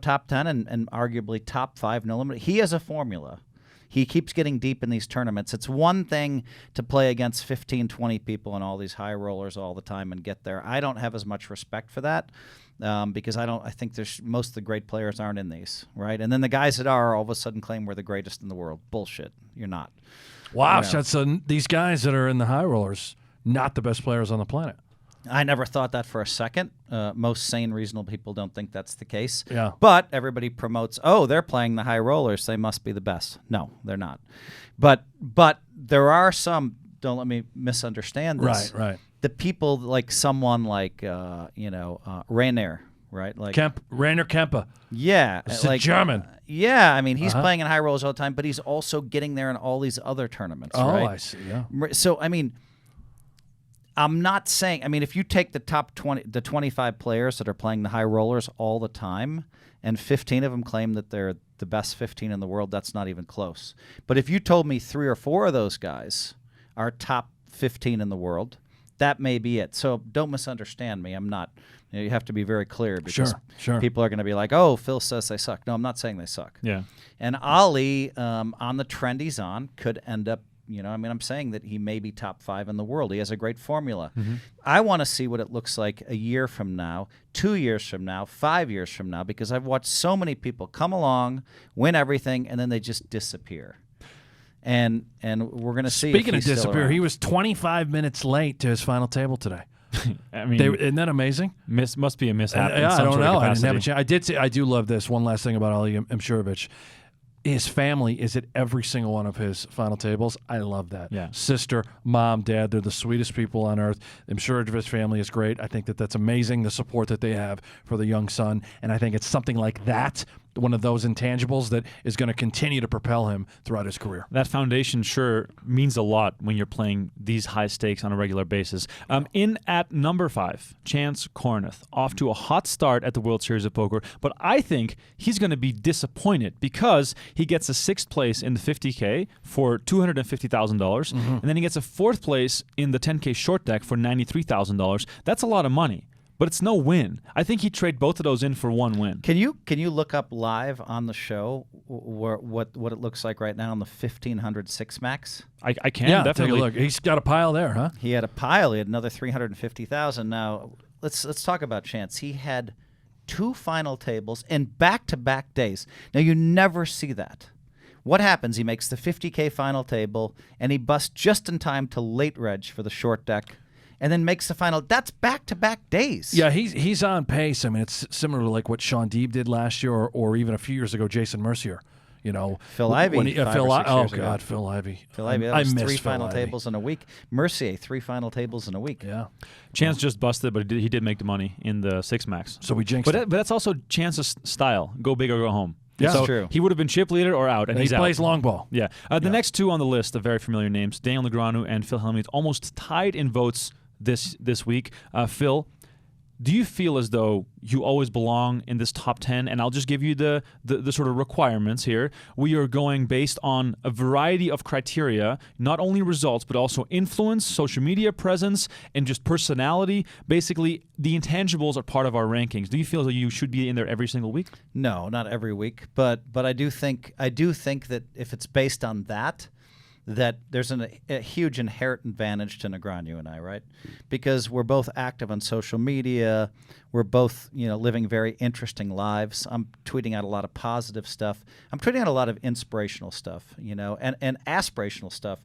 top 10 and arguably top 5 no limit? He has a formula. He keeps getting deep in these tournaments. It's one thing to play against 15, 20 people and all these high rollers all the time and get there. I don't have as much respect for that because I think most of the great players aren't in these, right? And then the guys that are all of a sudden claim we're the greatest in the world. Bullshit. You're not. Wow, so these guys that are in the high rollers, not the best players on the planet. I never thought that for a second. Most sane, reasonable people don't think that's the case. Yeah. But everybody promotes, they're playing the high rollers. They must be the best. No, they're not. But there are some, don't let me misunderstand this. Right. The people like someone like, Rainier, right? Like Rainer Kempe. Yeah. It's a German. Yeah, I mean, he's playing in high rollers all the time, but he's also getting there in all these other tournaments, right? I see, yeah. So, I mean, I'm not saying. I mean, if you take the top 25 players that are playing the high rollers all the time, and 15 of them claim that they're the best 15 in the world, that's not even close. But if you told me 3 or 4 of those guys are top 15 in the world, that may be it. So don't misunderstand me. I'm not. You have to be very clear because Sure. people are going to be like, "Oh, Phil says they suck." No, I'm not saying they suck. Yeah. And Ali, on the trend he's on, could end up. I'm saying that he may be top 5 in the world. He has a great formula. Mm-hmm. I want to see what it looks like a year from now, 2 years from now, 5 years from now, because I've watched so many people come along, win everything, and then they just disappear. And we're going to see. Speaking if of he's still disappear, around. he was 25 minutes late to his final table today. I mean, Isn't that amazing? must be a mishap. in I some don't sort of know. I didn't have a capacity. chance. I do love this. One last thing about Ali Mshurovich. His family is at every single one of his final tables. I love that. Yeah. Sister, mom, dad, they're the sweetest people on earth. Mshurovich's family is great. I think that's amazing, the support that they have for the young son. And I think it's something like that, one of those intangibles that is going to continue to propel him throughout his career. That foundation sure means a lot when you're playing these high stakes on a regular basis. In at number 5, Chance Kornuth, off to a hot start at the World Series of Poker, but I think he's going to be disappointed because he gets a 6th place in the 50K for $250,000, and then he gets a 4th place in the 10K short deck for $93,000. That's a lot of money. But it's no win. I think he'd trade both of those in for one win. Can you look up live on the show what it looks like right now on the 1500 six max? I can Yeah, definitely take a look. He's got a pile there, huh? He had a pile. He had another 350,000. Now let's talk about Chance. He had 2 final tables in back-to-back days. Now you never see that. What happens? He makes the 50K final table and he busts just in time to late reg for the short deck. And then makes the final. That's back-to-back days. Yeah, he's on pace. I mean, it's similar to like what Sean Deeb did last year, or even a few years ago, Jason Mercier. Phil Ivey. Phil 5 or 6 years ago. God, Phil Ivey. Phil Ivey. That I was miss 3 Phil final Ivey. tables in a week. Mercier, 3 final tables in a week. Yeah. Chance just busted, but he did make the money in the 6 max. So we jinxed it. But that's also Chance's style. Go big or go home. Yeah. So That's true. he would have been chip leader or out, and And he's he out. plays long ball. Yeah. The next 2 on the list of very familiar names, Daniel Negreanu and Phil Hellmuth, almost tied in votes this week. Phil, do you feel as though you always belong in this top 10? And I'll just give you the sort of requirements here. We are going based on a variety of criteria, not only results, but also influence, social media presence, and just personality. Basically, the intangibles are part of our rankings. Do you feel that you should be in there every single week? No, not every week, but I do think that if it's based on that there's a huge inherent advantage to Negreanu and I, right? Because we're both active on social media, we're both living very interesting lives. I'm tweeting out a lot of positive stuff. I'm tweeting out a lot of inspirational stuff, and aspirational stuff.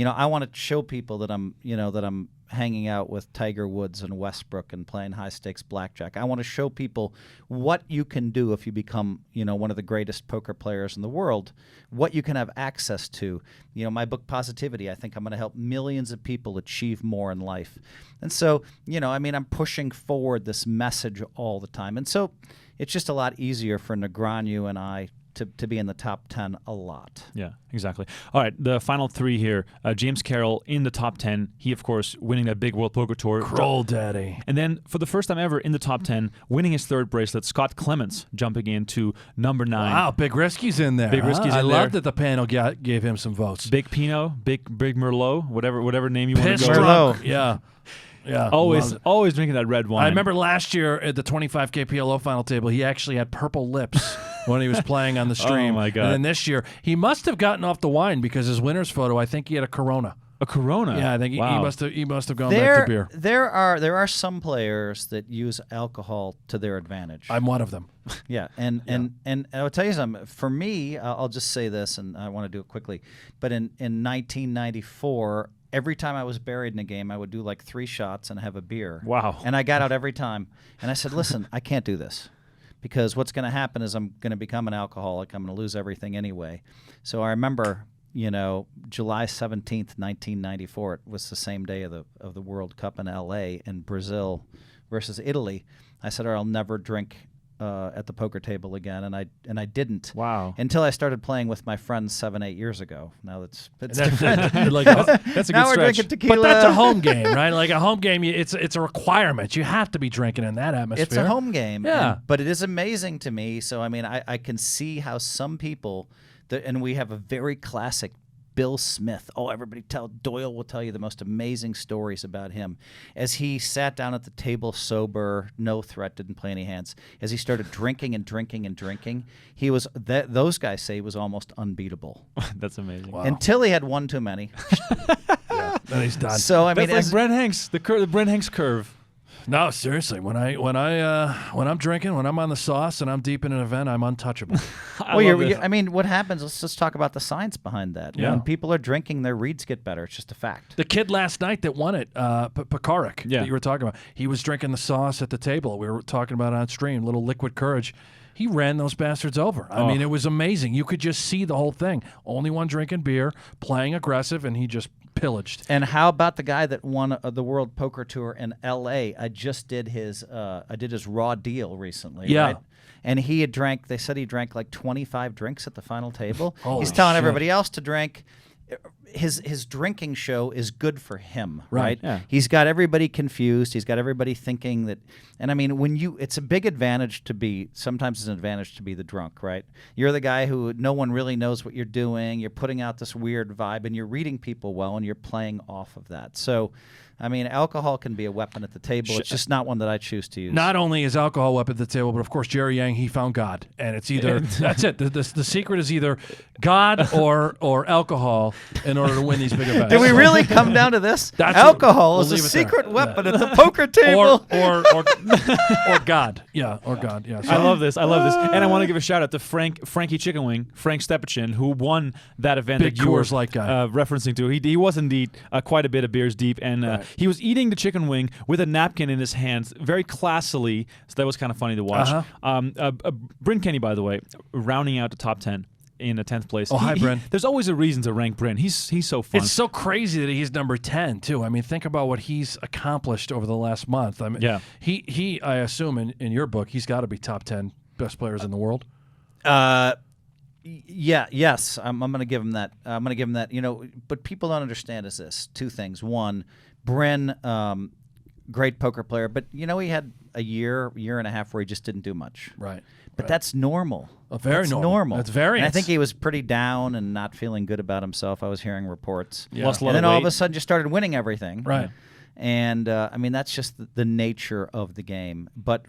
I want to show people that I'm hanging out with Tiger Woods and Westbrook and playing high stakes blackjack. I want to show people what you can do if you become, one of the greatest poker players in the world, what you can have access to. My book Positivity, I think I'm going to help millions of people achieve more in life. And so, I'm pushing forward this message all the time. And so it's just a lot easier for Negreanu and I to be in the top 10 a lot. Yeah, exactly. All right, the final three here. James Carroll in the top 10. He, of course, winning that big World Poker Tour. Kroll Daddy. And then, for the first time ever in the top 10, winning his third bracelet, Scott Clements jumping into number 9. Wow, Big Risky's in there. Big Risky's I in there. love that the panel gave him some votes. Big Pinot, Big Merlot, whatever name you want Piss to go. drunk. Merlot. Yeah. Yeah, Always drinking that red wine. I remember last year at the 25K PLO final table, he actually had purple lips when he was playing on the stream. Oh, my God. And then this year, he must have gotten off the wine because his winner's photo, I think he had a Corona. A Corona. Yeah, I think Wow. he must have gone back to beer. There are some players that use alcohol to their advantage. I'm one of them. Yeah, and I'll tell you something. For me, I'll just say this, and I want to do it quickly. But in 1994, every time I was buried in a game, I would do like 3 shots and have a beer. Wow. And I got out every time. And I said, listen, I can't do this. Because what's going to happen is I'm going to become an alcoholic. I'm going to lose everything anyway. So I remember, July 17th, 1994, it was the same day of the World Cup in L.A. in Brazil versus Italy. I said, I'll never drink at the poker table again, and I didn't. Wow. Until I started playing with my friends 7-8 years ago. Now it's That's different. That's a Now good we're stretch. drinking tequila. But that's a home game, right? Like a home game, it's a requirement. You have to be drinking in that atmosphere. It's a home game. Yeah. But it is amazing to me. So, I can see how some people, and we have a very classic Bill Smith. Oh, Doyle will tell you the most amazing stories about him. As he sat down at the table sober, no threat, didn't play any hands. As he started drinking and drinking and drinking, those guys say he was almost unbeatable. That's amazing. Wow. Until he had one too many. Then he's done. So, That's like Brent Hanks, the Brent Hanks curve. No, seriously. When I'm drinking, when I'm on the sauce and I'm deep in an event, I'm untouchable. what happens? Let's just talk about the science behind that. Yeah. When people are drinking, their reads get better. It's just a fact. The kid last night that won it, Pekarik, Yeah. that you were talking about, he was drinking the sauce at the table. We were talking about it on stream, little liquid courage. He ran those bastards over. I mean, it was amazing. You could just see the whole thing. Only one drinking beer, playing aggressive, and he just pillaged. And how about the guy that won the World Poker Tour in L.A.? I just did his raw deal recently. Yeah. Right? And he had drank. They said he drank like 25 drinks at the final table. Holy He's telling shit. everybody else to drink. His drinking show is good for him, right? Yeah. He's got everybody confused. He's got everybody thinking that. And it's a big advantage to be. Sometimes it's an advantage to be the drunk, right? You're the guy who no one really knows what you're doing. You're putting out this weird vibe, and you're reading people well, and you're playing off of that. So, alcohol can be a weapon at the table. It's just not one that I choose to use. Not only is alcohol a weapon at the table, but of course Jerry Yang, he found God, and it's either that's it. The secret is either God or alcohol in order to win these big events. Did we really come down to this? That's Alcohol we'll is a leave it there. secret weapon at the poker table. or God, yeah, or God, yeah. So, I love this. And I want to give a shout out to Frankie Chicken Wing, Frank Stepachin, who won that event Big that you were Coors Light guy. referencing to. He was indeed quite a bit of beers deep, and he was eating the chicken wing with a napkin in his hands, very classily. So that was kind of funny to watch. Bryn Kenny, by the way, rounding out the top 10 in 10th place. Oh, hi, Bryn. There's always a reason to rank Bryn. He's so fun. It's so crazy that he's number 10 too. I mean, think about what he's accomplished over the last month. I mean, Yeah. He I assume in your book, he's got to be top 10 best players in the world. Yes, I'm going to give him that. I'm going to give him that. But people don't understand is this: 2 things. One, Bryn, great poker player, but he had a year and a half where he just didn't do much. Right. But that's normal. Very that's normal. That's variance. And I think he was pretty down and not feeling good about himself. I was hearing reports. Yeah. Lost a lot And then of all weight. of a sudden, just started winning everything. Right. And I mean, that's just the nature of the game. But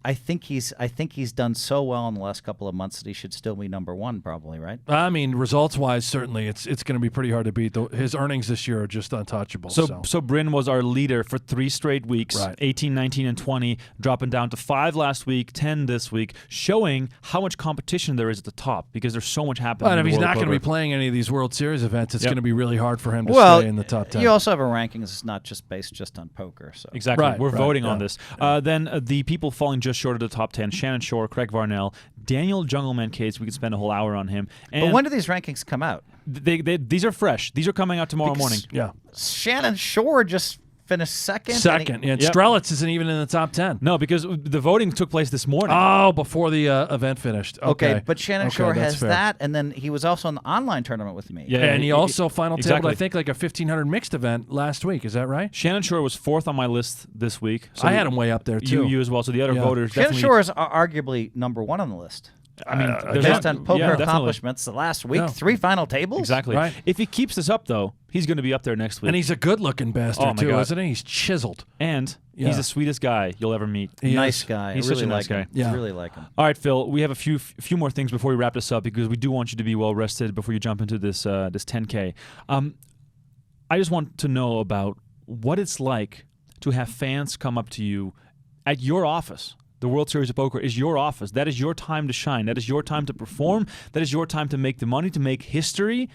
I think he's done so well in the last couple of months that he should still be number one, probably, right? I mean, results-wise, certainly, it's going to be pretty hard to beat. His earnings this year are just untouchable. So Bryn was our leader for 3 straight weeks, Right. 18, 19, and 20, dropping down to 5 last week, 10 this week, showing how much competition there is at the top because there's so much happening. But if in the he's world not of going to be poker. playing any of these World Series events, it's Yep. going to be really hard for him to Well, stay in the top 10. you also have a rankings. It's not just based just on poker. So Exactly. Right, We're right, voting yeah. on this. Then the people falling just short of the top 10, Shannon Shore, Craig Varnell, Daniel Jungleman Case. We could spend a whole hour on him. And but when do these rankings come out? these are fresh. These are coming out tomorrow morning. Yeah. Shannon Shore just finished second. Second. And Yep. Strelitz isn't even in the top 10. No, because the voting took place this morning. Oh, before the event finished. Okay. But Shannon Okay, Shore that's has fair. that, and then he was also in the online tournament with me. Yeah. And he also final tabled, exactly. I think, like a 1,500 mixed event last week. Is that right? Shannon Shore was 4th on my list this week. So I had him way up there, too. You as well. So the other Yeah. voters Shannon definitely. Shore is arguably number one on the list. I mean, there's Based not- on poker yeah, definitely. accomplishments, the last week, Yeah. 3 final tables. Exactly. Right. If he keeps this up, though, he's going to be up there next week. And he's a good-looking bastard, Oh, my too, God. isn't he? He's chiseled. And Yeah. he's the sweetest guy you'll ever meet. He Nice is. guy. He's I really such a nice like him. guy. Yeah. I really like him. All right, Phil, we have a few more things before we wrap this up because we do want you to be well rested before you jump into this 10K. I just want to know about what it's like to have fans come up to you at your office. The World Series of Poker is your office. That is your time to shine. That is your time to perform. That is your time to make the money, to make history.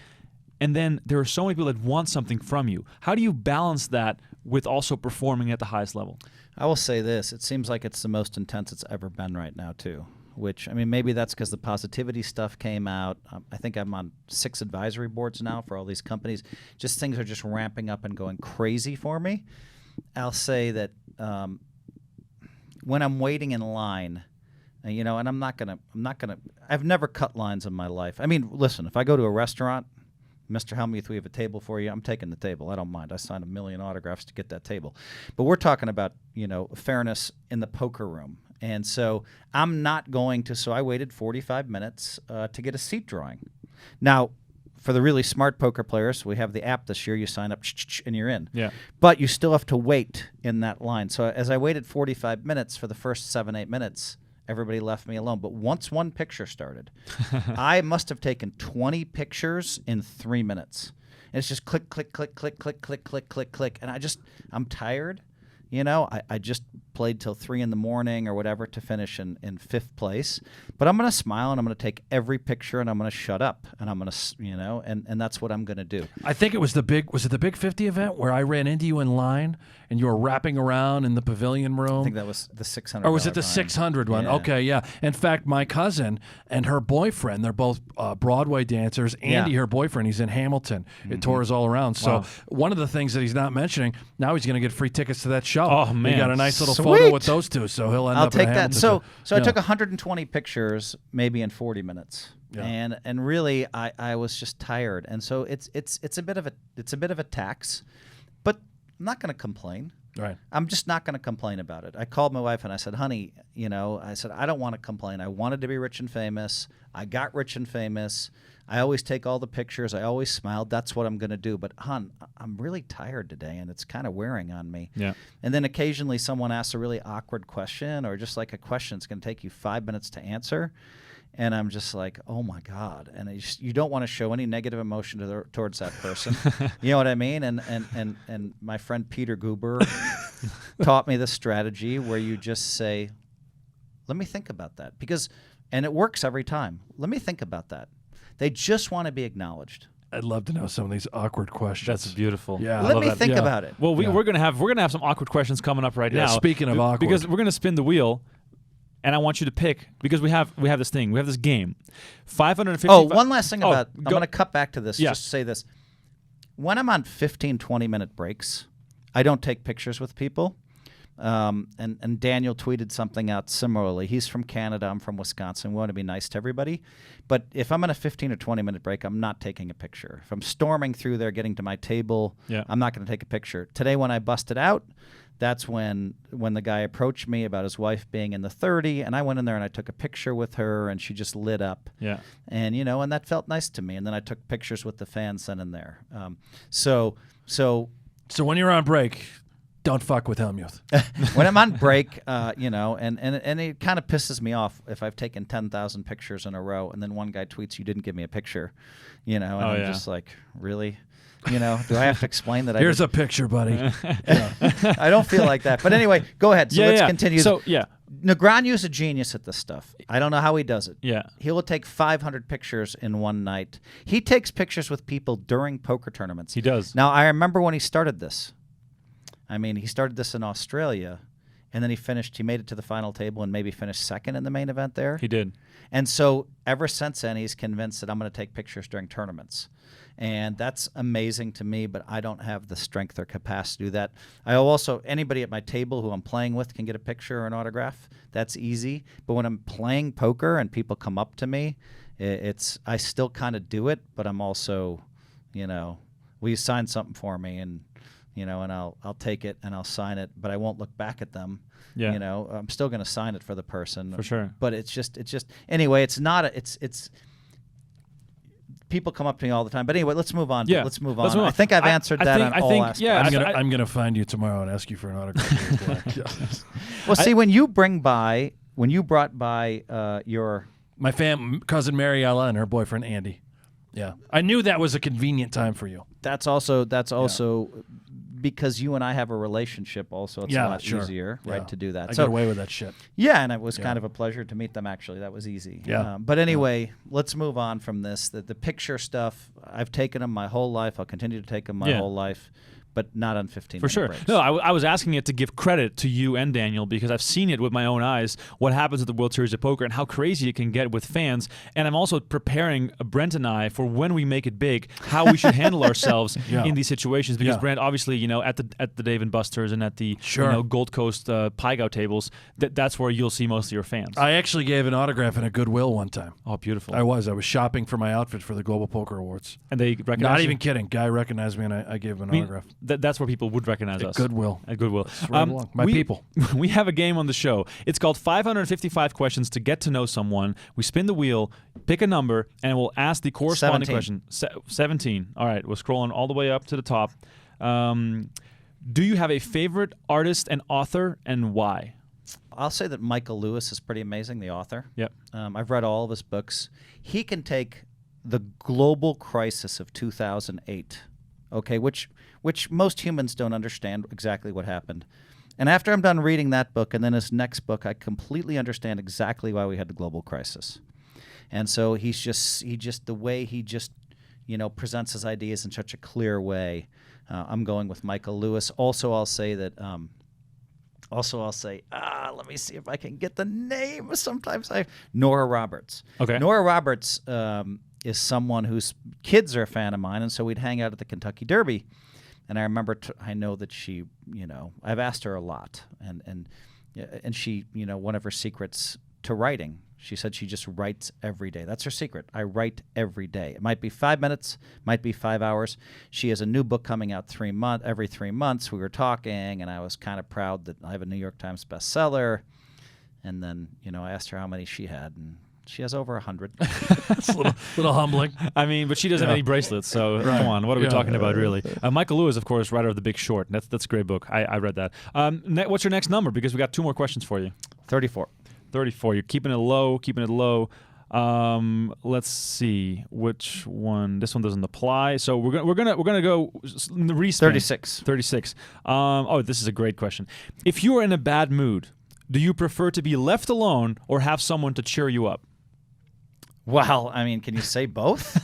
And then there are so many people that want something from you. How do you balance that with also performing at the highest level? I will say this. It seems like it's the most intense it's ever been right now, too. Which, I mean, maybe that's because the positivity stuff came out. I think I'm on 6 advisory boards now for all these companies. Just things are just ramping up and going crazy for me. I'll say that when I'm waiting in line, and I'm not gonna. I've never cut lines in my life. I mean, listen, if I go to a restaurant, Mr. Hellmuth, we have a table for you. I'm taking the table. I don't mind. I signed 1 million autographs to get that table. But we're talking about, fairness in the poker room. And so I'm not going to. So I waited 45 minutes to get a seat drawing. Now, for the really smart poker players, we have the app this year. You sign up and you're in. Yeah. But you still have to wait in that line. So as I waited 45 minutes for the first 7-8 minutes, everybody left me alone. But once one picture started, I must have taken 20 pictures in 3 minutes. And it's just click, click, click, click, click, click, click, click, click. And I'm tired. I just played till 3 in the morning or whatever to finish in 5th place. But I'm going to smile and I'm going to take every picture and I'm going to shut up and I'm going to, and that's what I'm going to do. I think it was the big 50 event where I ran into you in line and you were wrapping around in the pavilion room. I think that was the $600. Or was it the fine. 600 one? Yeah. Okay, yeah. In fact, my cousin and her boyfriend, they're both Broadway dancers. Andy, Yeah. her boyfriend, he's in Hamilton. It tours all around. So Wow. one of the things that he's not mentioning, now he's going to get free tickets to that show. Oh, He man. got a nice little Sweet. photo with those two, so he'll end I'll up at take a that. Hamilton So show. I Yeah. took 120 pictures, maybe in 40 minutes, Yeah. and really I was just tired, and so it's a bit of a tax, but I'm not going to complain. Right. I'm just not going to complain about it. I called my wife and I said, honey, I said, I don't want to complain. I wanted to be rich and famous. I got rich and famous. I always take all the pictures. I always smiled. That's what I'm going to do. But, hon, I'm really tired today, and it's kind of wearing on me. Yeah. And then occasionally someone asks a really awkward question or just like a question that's going to take you 5 minutes to answer. And I'm just like, oh, my God. And you don't want to show any negative emotion towards that person. You know what I mean? And my friend Peter Goober taught me this strategy where you just say, let me think about that. And it works every time. Let me think about that. They just want to be acknowledged. I'd love to know some of these awkward questions. That's beautiful. Yeah. Let love me that. think Yeah. about it. Well, Yeah. we're gonna have some awkward questions coming up right Yeah, now. speaking of awkward. because we're gonna spin the wheel, and I want you to pick because we have this thing. We have this game. 550. Oh, one last thing Oh, about I'm going to cut back to this. Yeah. Just to say this. When I'm on 15, 20-minute breaks, I don't take pictures with people. And Daniel tweeted something out similarly. He's from Canada. I'm from Wisconsin. We want to be nice to everybody. But if I'm on a 15 or 20-minute break, I'm not taking a picture. If I'm storming through there, getting to my table, Yeah. I'm not going to take a picture. Today when I busted out, that's when the guy approached me about his wife being in the 30, and I went in there and I took a picture with her, and she just lit up. Yeah. And and that felt nice to me. And then I took pictures with the fans then and there. So So when you're on break, Don't fuck with Hellmuth. When I'm on break, you know, and it kind of pisses me off if I've taken 10,000 pictures in a row and then one guy tweets, "You didn't give me a picture," you know, and I'm just like, really? You know, do I have to explain that? Here's a picture, buddy. I don't feel like that. But anyway, go ahead. So let's continue. So, Negreanu's a genius at this stuff. I don't know how he does it. Yeah. He will take 500 pictures in one night. He takes pictures with people during poker tournaments. He does. Now, I remember when he started this. I mean, he started this in Australia, and then he made it to the final table and maybe finished second in the main event there. He did. And so ever since then, he's convinced that I'm going to take pictures during tournaments. And that's amazing to me, but I don't have the strength or capacity to do that. Anybody at my table who I'm playing with can get a picture or an autograph. That's easy. But when I'm playing poker and people come up to me, I still kind of do it, but I'm also, you know, will you sign something for me? And, you know, and I'll take it and I'll sign it, but I won't look back at them. Yeah. You know, I'm still going to sign it for the person. For sure. But it's just anyway, it's people come up to me all the time. But anyway, let's move on. Yeah. Let's move on. I think I've answered that on all aspects. Yeah, I'm gonna find you tomorrow and ask you for an autograph. Well, see, when you brought by your my cousin Mariella and her boyfriend Andy. Yeah, I knew that was a convenient time for you. That's also because you and I have a relationship. Also, it's a lot easier, right, to do that. I got away with that shit. Yeah, and it was kind of a pleasure to meet them. Actually, that was easy. Yeah. But anyway, let's move on from this. The picture stuff, I've taken them my whole life. I'll continue to take them my whole life. But not on 15 For sure. breaks. No, I was asking it to give credit to you and Daniel because I've seen it with my own eyes, what happens at the World Series of Poker and how crazy it can get with fans. And I'm also preparing Brent and I for when we make it big, how we should handle ourselves in these situations. Because Brent, obviously, you know, at the Dave & Buster's and at the Gold Coast PokerGO tables, that's where you'll see most of your fans. I actually gave an autograph in a Goodwill one time. Oh, beautiful. I was shopping for my outfit for the Global Poker Awards. And they recognized Not you? even kidding. Guy recognized me and I gave him an autograph. That's where people would recognize us. Goodwill. At Goodwill. Right my people. We have a game on the show. It's called 555 Questions to Get to Know Someone. We spin the wheel, pick a number, and we'll ask the corresponding 17. question. 17. All right, we're scrolling all the way up to the top. Do you have a favorite artist and author, and why? I'll say that Michael Lewis is pretty amazing, the author. Yep. I've read all of his books. He can take the global crisis of 2008, okay, which most humans don't understand exactly what happened. And after I'm done reading that book and then his next book, I completely understand exactly why we had the global crisis. And so he just the way he just, you know, presents his ideas in such a clear way. I'm going with Michael Lewis. Also, I'll say that. Let me see if I can get the name. Nora Roberts. Okay. Nora Roberts is someone whose kids are a fan of mine, and so we'd hang out at the Kentucky Derby. And I remember, I know that she, you know, I've asked her a lot, and she, you know, one of her secrets to writing, she said she just writes every day. That's her secret. I write every day. It might be 5 minutes, might be 5 hours. She has a new book coming out every 3 months. We were talking, and I was kind of proud that I have a New York Times bestseller. And then, you know, I asked her how many she had, and she has over 100. It's a little humbling. I mean, but she doesn't have any bracelets, so come on, what are we talking about, really? Michael Lewis, of course, writer of The Big Short. That's a great book. I read that. What's your next number? Because we got 2 more questions for you. 34. 34. You're keeping it low. Let's see which one. This one doesn't apply. So we're gonna go respin. 36. 36. This is a great question. If you are in a bad mood, do you prefer to be left alone or have someone to cheer you up? Well, I mean, can you say both?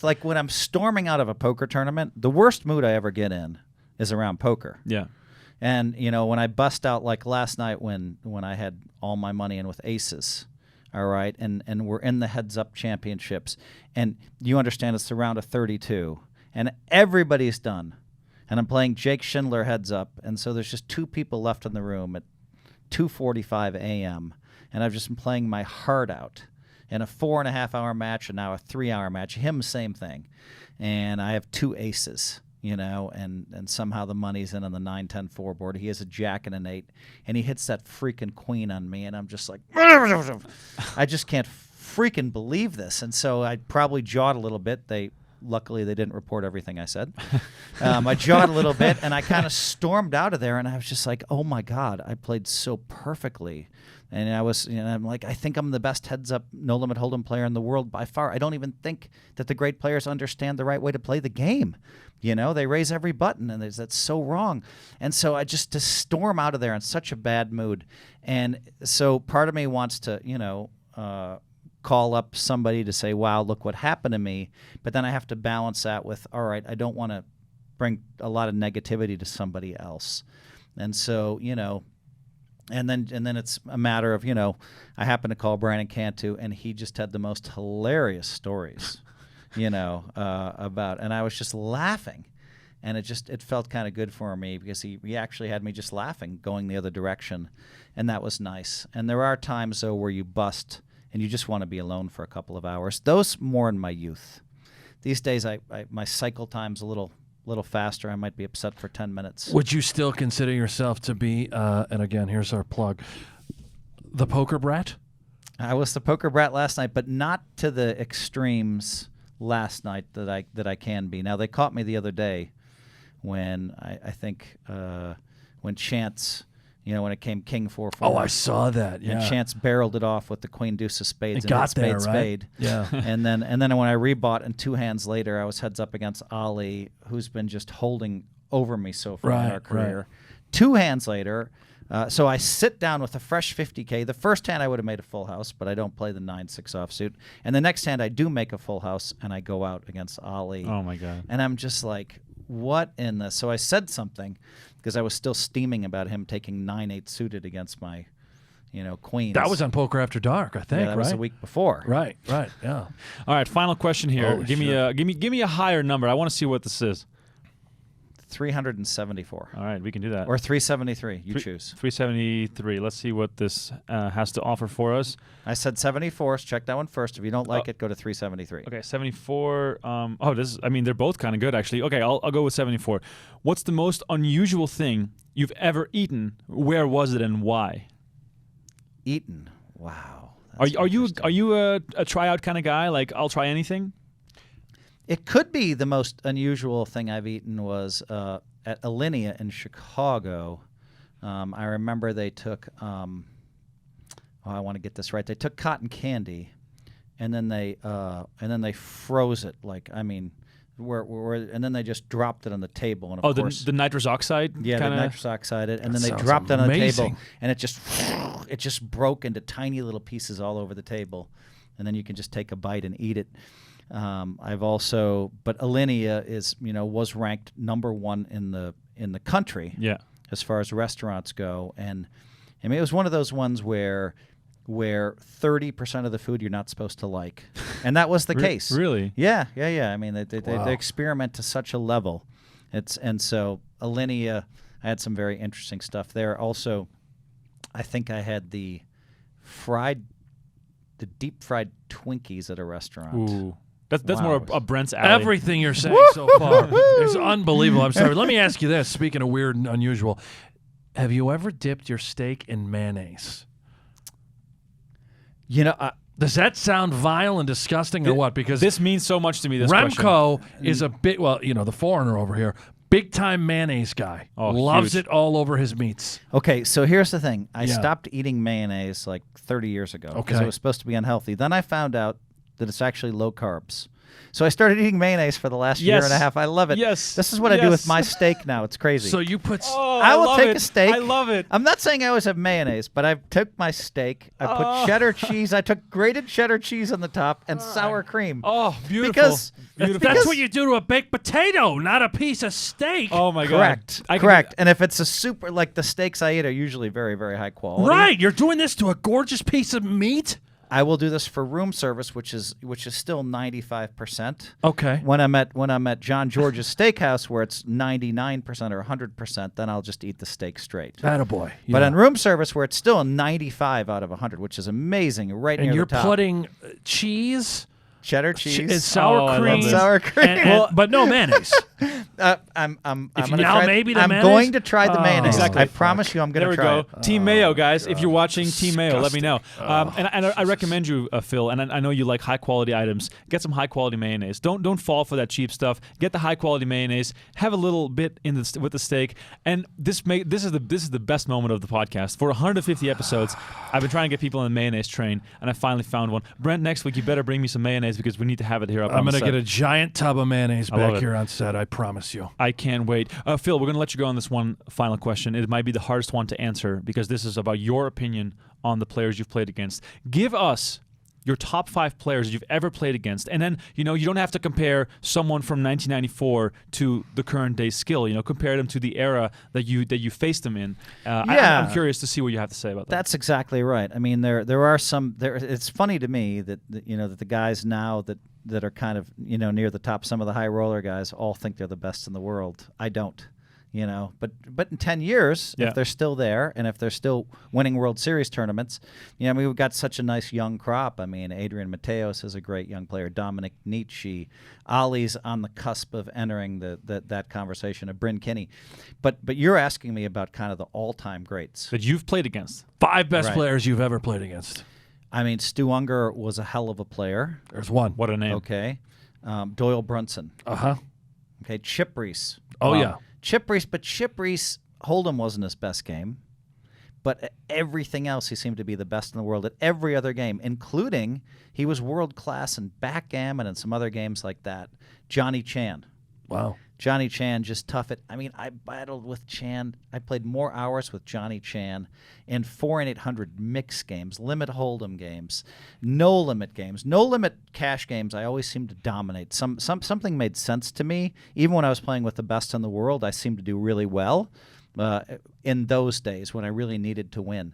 Like when I'm storming out of a poker tournament, the worst mood I ever get in is around poker. Yeah. And, you know, when I bust out like last night when I had all my money in with aces, all right, and we're in the heads-up championships, and you understand it's the round of 32, and everybody's done, and I'm playing Jake Schindler heads up, and so there's just 2 people left in the room at 2:45 a.m., and I've just been playing my heart out in a 4.5-hour match and now a 3-hour match. Him, same thing. And I have 2 aces, you know, and somehow the money's in on the 9-10-4 board. He has a jack and an 8, and he hits that freaking queen on me, and I'm just like, I just can't freaking believe this. And so I probably jawed a little bit. They luckily they didn't report everything I said. I jawed a little bit, and I kind of stormed out of there, and I was just like, oh my God, I played so perfectly. And I'm like, I think I'm the best heads-up no-limit hold'em player in the world by far. I don't even think that the great players understand the right way to play the game. They raise every button, and that's so wrong. And so I just to storm out of there in such a bad mood. And so part of me wants to, call up somebody to say, wow, look what happened to me. But then I have to balance that with, all right, I don't want to bring a lot of negativity to somebody else. And so, and then it's a matter of, I happen to call Brandon Cantu, and he just had the most hilarious stories, about, and I was just laughing. And it felt kind of good for me because he actually had me just laughing, going the other direction. And that was nice. And there are times, though, where you bust and you just want to be alone for a couple of hours. Those more in my youth. These days, my cycle time's a little faster. I might be upset for 10 minutes. Would you still consider yourself to be, and again, here's our plug, the poker brat? I was the poker brat last night, but not to the extremes last night that I can be. Now, they caught me the other day when I think when Chance, when it came King 4-4. Oh, I saw that. Yeah. And Chance barreled it off with the Queen Deuce of Spades. It got there, right? Spade. Yeah. and then when I rebought, and 2 hands later, I was heads up against Ali, who's been just holding over me so far in our career. Right. 2 hands later, so I sit down with a fresh 50K. The first hand I would have made a full house, but I don't play the 9-6 offsuit. And the next hand I do make a full house, and I go out against Ali. Oh my God! And I'm just like, what in the? So I said something because I was still steaming about him taking 9-8 suited against my, queens. That was on Poker After Dark, I think. Yeah, that was a week before. Right. Yeah. All right, final question here. Holy give me a higher number. I want to see what this is. 374. All right, we can do that. Or 373. You choose. 373. Let's see what this has to offer for us. I said 74. So check that one first. If you don't like it, go to 373. Okay, 74. They're both kind of good, actually. Okay, I'll go with 74. What's the most unusual thing you've ever eaten? Where was it and why? Eaten. Wow. Are you a tryout kind of guy? Like, I'll try anything? It could be the most unusual thing I've eaten was at Alinea in Chicago. I remember they took, I want to get this right. They took cotton candy, and then they froze it. And then they just dropped it on the table. And of course, the nitrous oxide. Yeah, kinda? the nitrous oxide, and then they sounds dropped it on the amazing. table, and it just broke into tiny little pieces all over the table, and then you can just take a bite and eat it. But Alinea was ranked number 1 in the country. Yeah. As far as restaurants go, and I mean it was one of those ones where 30% of the food you're not supposed to like, and that was the case. Really? Yeah. I mean they experiment to such a level. So Alinea, I had some very interesting stuff there. Also, I think I had the deep fried Twinkies at a restaurant. Ooh. That's Wow. more a Brent's alley. Everything you're saying so far is unbelievable. I'm sorry. Let me ask you this. Speaking of weird and unusual, have you ever dipped your steak in mayonnaise? Does that sound vile and disgusting or what? Because this means so much to me, this Remko question. is a bit, the foreigner over here, big-time mayonnaise guy. Oh, loves huge. it all over his meats. Okay, so here's the thing. I Yeah. stopped eating mayonnaise like 30 years ago because Okay. it was supposed to be unhealthy. Then I found out that it's actually low carbs. So I started eating mayonnaise for the last year and a half. I love it. Yes. This is what I do with my steak now. It's crazy. So you put... Oh, I will love take it. a steak. I love it. I'm not saying I always have mayonnaise, but I took my steak. I put cheddar cheese. I took grated cheddar cheese on the top and sour cream. Oh, beautiful. Because That's what you do to a baked potato, not a piece of steak. Oh my God. Correct. I can- Correct. And if it's a super, like the steaks I eat are usually very, very high quality. Right. You're doing this to a gorgeous piece of meat? I will do this for room service, which is still 95%. Okay. When I'm at John George's Steakhouse, where it's 99% or 100%, then I'll just eat the steak straight. Attaboy. But Yeah. on room service, where it's still a 95 out of 100, which is amazing, right And near you're the top. putting cheese cheddar cheese. It's sour I love cream. this. Sour cream. But no mayonnaise. I'm If gonna now try, maybe the I'm mayonnaise? going to try the mayonnaise. Exactly. I promise you, I'm going There to we try go. it. Team Mayo, guys. If you're watching Team Mayo, let me know. Disgusting. And I recommend you, Phil, and I know you like high-quality items. Get some high-quality mayonnaise. Don't fall for that cheap stuff. Get the high-quality mayonnaise. Have a little bit with the steak. And this is the best moment of the podcast. For 150 episodes, I've been trying to get people on the mayonnaise train, and I finally found one. Brent, next week you better bring me some mayonnaise because we need to have it here up on I'm the going to set. get a giant tub of mayonnaise I love back it. here on set. I promise you. I can't wait. Phil, we're going to let you go on this one final question. It might be the hardest one to answer because this is about your opinion on the players you've played against. Give us your top 5 players you've ever played against. And then, you don't have to compare someone from 1994 to the current day skill. Compare them to the era that you faced them in. I'm curious to see what you have to say about that. That's exactly right. I mean, there are some. It's funny to me that that the guys now that are kind of near the top, some of the high roller guys all think they're the best in the world. I don't. But in 10 years, if they're still there and if they're still winning World Series tournaments, we've got such a nice young crop. I mean, Adrian Mateos is a great young player. Dominic Nietzsche, Ollie's on the cusp of entering that conversation of Bryn Kinney. But you're asking me about kind of the all-time greats that you've played against. 5 best Right. players you've ever played against. I mean, Stu Unger was a hell of a player. There's one. What a name. Okay. Doyle Brunson. Uh-huh. Okay. Chip Reese. Oh, Wow. yeah. Chip Reese, Hold'em wasn't his best game, but everything else he seemed to be the best in the world at every other game, including he was world class in backgammon and some other games like that. Johnny Chan. Wow. Johnny Chan, just tough it. I mean, I battled with Chan. I played more hours with Johnny Chan in 4 and 800 mixed games, limit hold'em games, no limit games, no limit cash games. I always seemed to dominate. Something made sense to me. Even when I was playing with the best in the world, I seemed to do really well in those days when I really needed to win.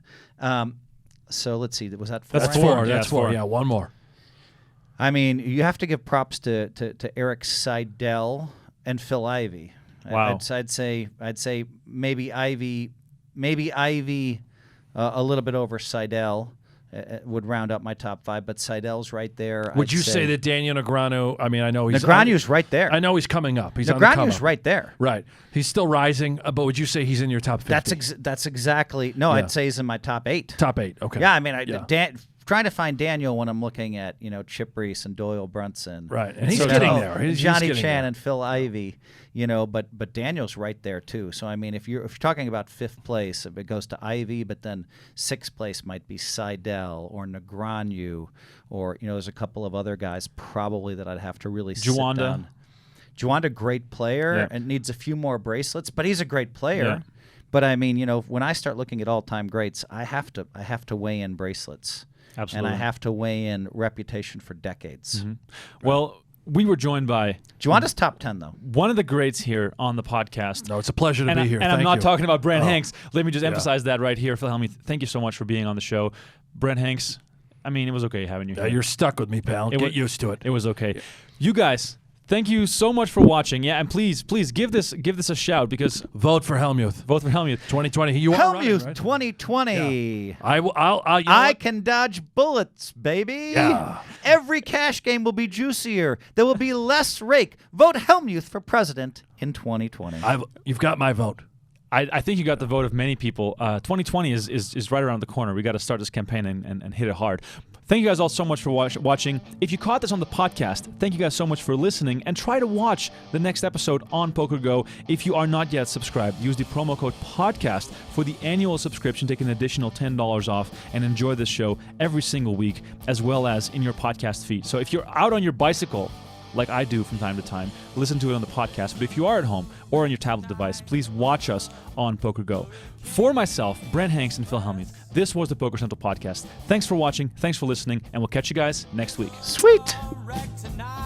So let's see. Was that 4? That's That's 4. Yeah, That's 4. Yeah, one more. I mean, you have to give props to Eric Seidel and Phil Ivey. Wow. I'd say maybe Ivey, a little bit over Seidel would round up my top 5, but Seidel's right there. Would you say that Daniel Negreanu? I mean, I know he's Negreanu's right there? I know he's coming up. He's on the come Negreanu's up. right there. Right. He's still rising, but would you say he's in your top 50? That's exactly no. Yeah. I'd say he's in my top 8. Top 8. Okay. Yeah, I mean, Yeah. trying to find Daniel when I'm looking at Chip Reese and Doyle Brunson, Right, and he's So, getting there. He's Johnny getting Chan there. and Phil Ivey, but Daniel's right there too. So I mean, if you're talking about 5th place, if it goes to Ivey, but then 6th place might be Seidel or Negreanu, or there's a couple of other guys probably that I'd have to really sit Juanda. down. Juanda, great player, Yeah. and needs a few more bracelets, but he's a great player. Yeah. But I mean, when I start looking at all-time greats, I have to weigh in bracelets. Absolutely. And I have to weigh in reputation for decades. Well, we were joined by Juanda's top 10, though. one of the greats here on the podcast. No, it's a pleasure to be here. And I'm Thank not you. talking about Brent Oh. Hanks. Let me just emphasize that right here. Phil Hellmuth, thank you so much for being on the show. Brent Hanks, I mean, it was okay having you here. You're stuck with me, pal. Get used to it. It was okay. You guys, thank you so much for watching. Yeah, and please give this a shout because Vote for Hellmuth. vote for Hellmuth. 2020. You are running, Hellmuth right? 2020. Yeah. I'll I can dodge bullets, baby. Yeah. Every cash game will be juicier. There will be less rake. Vote Hellmuth for president in 2020. You've got my vote. I think you got the vote of many people. 2020 is right around the corner. We got to start this campaign and hit it hard. Thank you guys all so much for watching. If you caught this on the podcast, thank you guys so much for listening. And try to watch the next episode on PokerGo. If you are not yet subscribed, use the promo code PODCAST for the annual subscription. Take an additional $10 off and enjoy this show every single week, as well as in your podcast feed. So if you're out on your bicycle, like I do from time to time, listen to it on the podcast. But if you are at home or on your tablet device, please watch us on PokerGo. For myself, Brent Hanks, and Phil Hellmuth, this was the Poker Central Podcast. Thanks for watching, thanks for listening, and we'll catch you guys next week. Sweet. Wreck tonight.